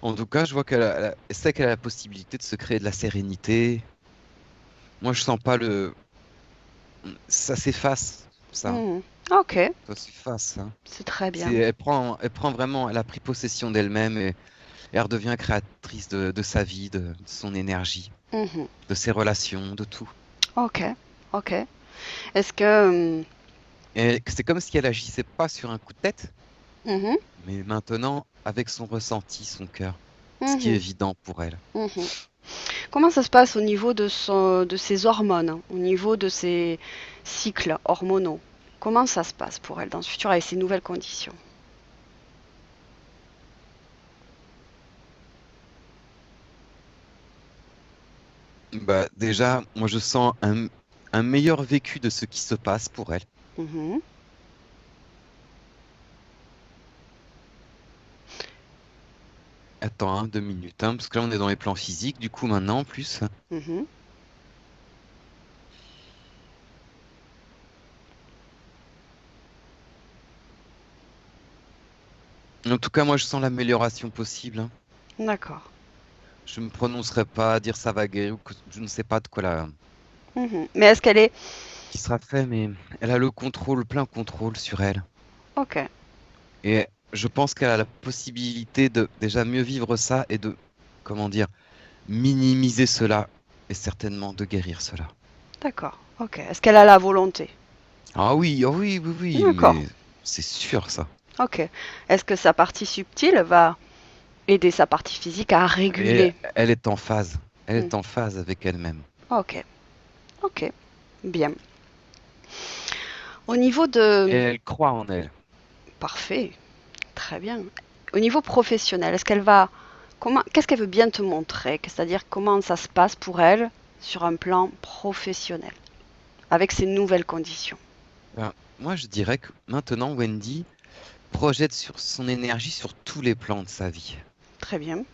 En tout cas, je vois elle sait qu'elle a la possibilité de se créer de la sérénité. Moi, je sens pas le. Ça s'efface, ça, hein. Mhm. Ok. Ça s'efface, hein. C'est très C'est, bien. elle prend vraiment, elle a pris possession d'elle-même et elle redevient créatrice de sa vie, de son énergie, Mhm. de ses relations, de tout. Ok. Ok. Est-ce que... Et c'est comme si elle agissait pas sur un coup de tête, mhm. mais maintenant avec son ressenti, son cœur, ce qui est Mhm. évident pour elle. Mhm. Comment ça se passe au niveau de ses hormones, hein, au niveau de ses cycles hormonaux? Comment ça se passe pour elle dans ce futur avec ces nouvelles conditions? Bah, déjà, moi je sens un meilleur vécu de ce qui se passe pour elle. Mhm. Attends, hein, 2 minutes, hein, parce que là on est dans les plans physiques, du coup maintenant en plus. Mhm. En tout cas, moi je sens l'amélioration possible, hein. D'accord. Je me prononcerai pas à dire ça va guérir ou que je ne sais pas de quoi là Mhm. Mais est-ce qu'elle est... qui sera fait, mais elle a le contrôle, plein contrôle sur elle. Ok. Et je pense qu'elle a la possibilité de déjà mieux vivre ça et de, comment dire, minimiser cela et certainement de guérir cela. D'accord. Ok. Est-ce qu'elle a la volonté? Ah oui, ah oui, oui, oui, D'accord. mais c'est sûr ça. Ok. Est-ce que sa partie subtile va aider sa partie physique à Et réguler? elle est en phase. Elle Hmm. est en phase avec elle-même. Ok. Ok. Bien. Au niveau Et de... elle croit en elle. Parfait. Très bien. Au niveau professionnel, est-ce qu'elle va... Comment... Qu'est-ce qu'elle veut bien te montrer? C'est-à-dire comment ça se passe pour elle sur un plan professionnel, avec ces nouvelles conditions? Ben, moi, je dirais que maintenant, Wendy projette sur son énergie sur tous les plans de sa vie. Très bien.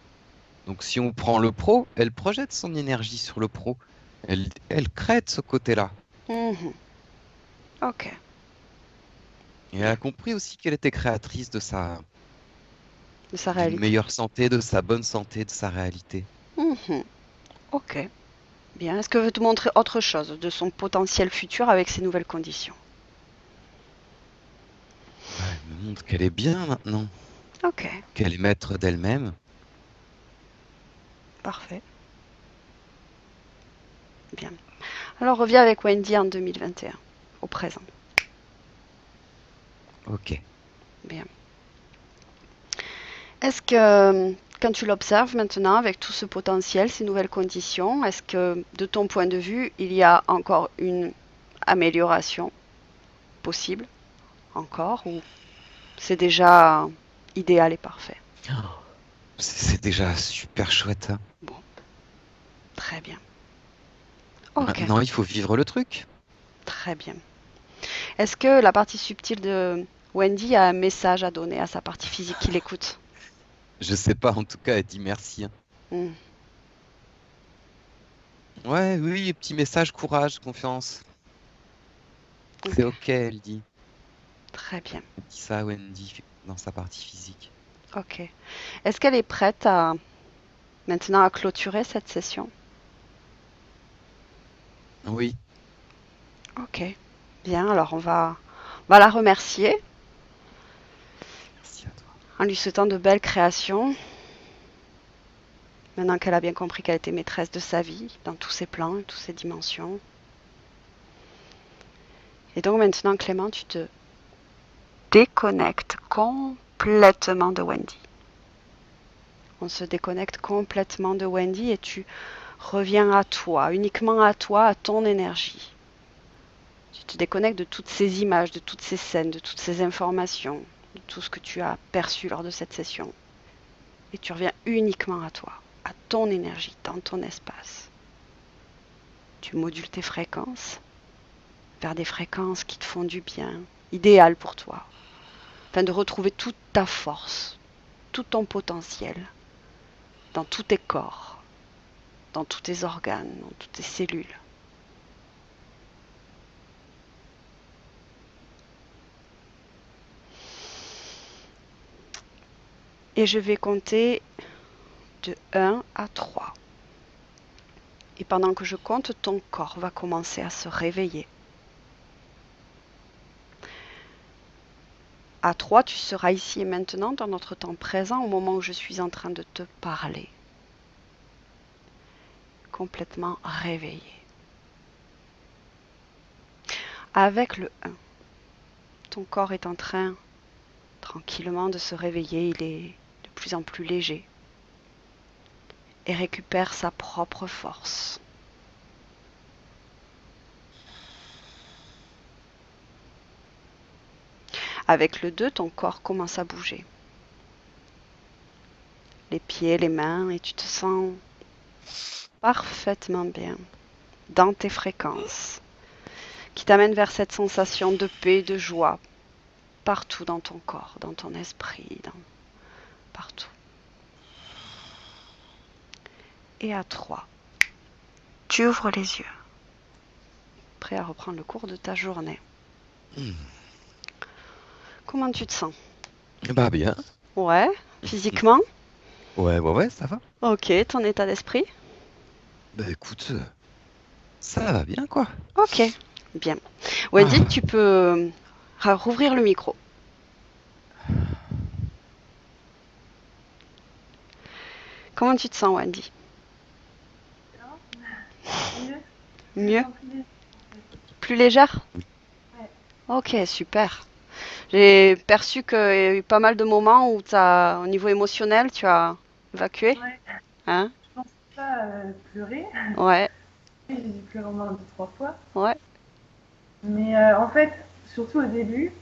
Donc, si on prend le pro, elle projette son énergie sur le pro. Elle crée de ce côté-là. Mhm. Ok, Et elle bien. a compris aussi qu'elle était créatrice De sa d'une réalité. meilleure santé, de sa bonne santé, de sa réalité. Mhm. Ok, bien. Est-ce que veut te montrer autre chose de son potentiel futur avec ces nouvelles conditions? Bah, elle me montre qu'elle est bien maintenant, Ok, qu'elle est maître d'elle-même. parfait. Bien. Alors reviens avec Wendy en 2021, au présent. Ok. Bien. Est-ce que quand tu l'observes maintenant avec tout ce potentiel, ces nouvelles conditions, est-ce que de ton point de vue, il y a encore une amélioration possible, encore, ou c'est déjà idéal et parfait? Oh, c'est déjà super chouette, hein. Bon, très bien. Ok, Maintenant, il faut vivre le truc. très bien. Est-ce que la partie subtile de Wendy a un message à donner à sa partie physique qui l'écoute? Je sais pas, en tout cas, elle dit merci, hein. Hmm, Ouais, oui, petit message, courage, confiance. C'est ok, ok, elle dit. très bien. Elle dit ça à Wendy dans sa partie physique. Ok. Est-ce qu'elle est prête à maintenant à clôturer cette session? Oui, Ok. Bien, alors on va la remercier merci à toi. en lui souhaitant de belles créations. Maintenant qu'elle a bien compris qu'elle était maîtresse de sa vie, dans tous ses plans et toutes ses dimensions. Et donc maintenant, Clément, tu te déconnectes complètement de Wendy. On se déconnecte complètement de Wendy et tu reviens à toi, uniquement à toi, à ton énergie. Tu te déconnectes de toutes ces images, de toutes ces scènes, de toutes ces informations, de tout ce que tu as perçu lors de cette session. Et tu reviens uniquement à toi, à ton énergie, dans ton espace. Tu modules tes fréquences vers des fréquences qui te font du bien, idéales pour toi, afin de retrouver toute ta force, tout ton potentiel, dans tous tes corps, dans tous tes organes, dans toutes tes cellules. Et je vais compter de 1 à 3. Et pendant que je compte, ton corps va commencer à se réveiller. À 3, tu seras ici et maintenant dans notre temps présent au moment où je suis en train de te parler. Complètement réveillé. Avec le 1, ton corps est en train tranquillement de se réveiller, il est de plus en plus léger et récupère sa propre force. Avec le 2, ton corps commence à bouger. Les pieds, les mains, et tu te sens parfaitement bien dans tes fréquences qui t'amènent vers cette sensation de paix, de joie partout dans ton corps, dans ton esprit, partout. Et à 3, tu ouvres les yeux, prêt à reprendre le cours de ta journée. Hmm. Comment tu te sens? Bah bien. Ouais, physiquement? Ouais, ça va. Ok, ton état d'esprit? Bah écoute, ça va bien, quoi. Ok, bien. Wendy, Ah, tu peux rouvrir le micro. Comment tu te sens, Wendy? Mieux, je me Mieux? sens plus légère, en fait. Plus légère? Ouais, Ok, super. J'ai perçu qu'il y a eu pas mal de moments où au niveau émotionnel, tu as évacué. ouais. Hein? Je pensais pas pleurer. Ouais, J'ai dû pleurer au moins 2, 3 fois. ouais. Mais en fait, surtout au début,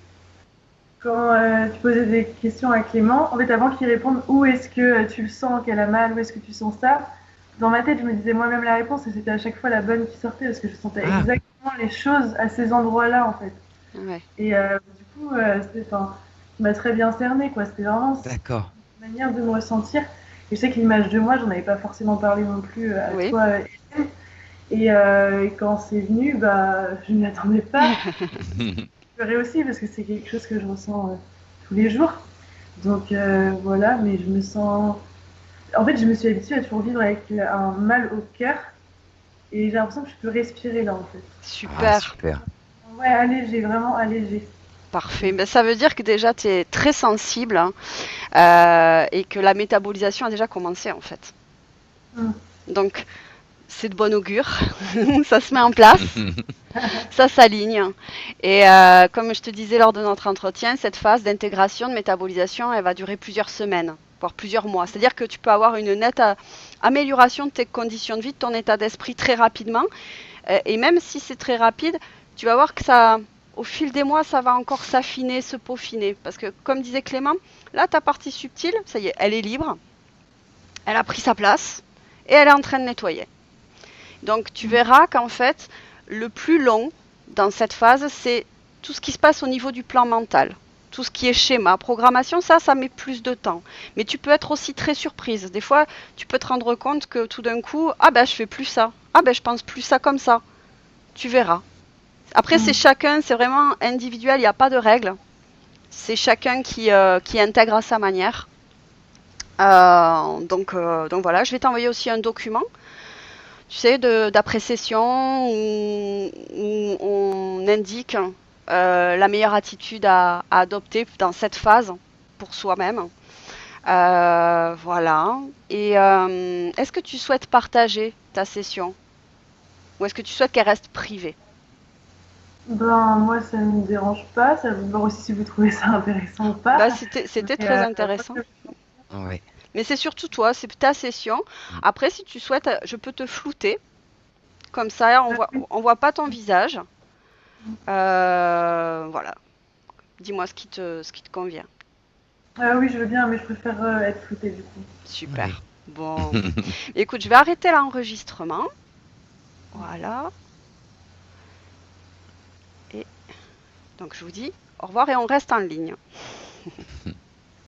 quand tu posais des questions à Clément, en fait, avant qu'il réponde où est-ce que tu le sens qu'elle a mal, où est-ce que tu sens ça, dans ma tête, je me disais moi-même la réponse et c'était à chaque fois la bonne qui sortait parce que je sentais Ah, exactement les choses à ces endroits-là, en fait. Ouais. Et du coup, enfin, tu m'as très bien cerné, quoi. C'était vraiment d'accord. une manière de me ressentir. Et je sais que l'image de moi, j'en avais pas forcément parlé non plus à Oui. toi, Hélène. Et quand c'est venu, bah, je ne m'y attendais pas. Je pleurais aussi parce que c'est quelque chose que je ressens tous les jours. Donc voilà, mais je me sens. En fait, je me suis habituée à toujours vivre avec un mal au cœur et j'ai l'impression que je peux respirer là, en fait. Ah, Super. super. Ouais, allégé, vraiment allégé. Parfait. Ben, ça veut dire que déjà, tu es très sensible, hein, et que la métabolisation a déjà commencé, en fait. Mm. Donc, c'est de bon augure. Ça se met en place, ça s'aligne. Et comme je te disais lors de notre entretien, cette phase d'intégration, de métabolisation, elle va durer plusieurs semaines, voire plusieurs mois. C'est-à-dire que tu peux avoir une nette amélioration de tes conditions de vie, de ton état d'esprit très rapidement. Et même si c'est très rapide, tu vas voir que ça, au fil des mois, ça va encore s'affiner, se peaufiner. Parce que, comme disait Clément, là, ta partie subtile, ça y est, elle est libre, elle a pris sa place et elle est en train de nettoyer. Donc, tu verras qu'en fait, le plus long dans cette phase, c'est tout ce qui se passe au niveau du plan mental. Tout ce qui est schéma, programmation, ça met plus de temps. Mais tu peux être aussi très surprise. Des fois, tu peux te rendre compte que tout d'un coup, ah ben je fais plus ça. Ah ben je pense plus ça comme ça. Tu verras. Après, c'est Mm. chacun, c'est vraiment individuel, il n'y a pas de règle. C'est chacun qui intègre à sa manière. Donc voilà, je vais t'envoyer aussi un document, tu sais, d'appréciation où on indique la meilleure attitude à adopter dans cette phase pour soi-même. Voilà. Et est-ce que tu souhaites partager ta session ou est-ce que tu souhaites qu'elle reste privée? Ben, moi, ça ne me dérange pas. Ça vous voir aussi si vous trouvez ça intéressant ou pas. Bah, c'était Mais, très moi, intéressant. Ouais. Mais c'est surtout toi, c'est ta session. Mm. Après, si tu souhaites, je peux te flouter. Comme ça, oui. on voit pas ton visage. Voilà. Dis-moi ce qui te convient. Oui, je veux bien, mais je préfère être floutée du coup. Ouais. Super. Bon. Écoute, je vais arrêter l'enregistrement. Voilà. Et donc, je vous dis au revoir et on reste en ligne.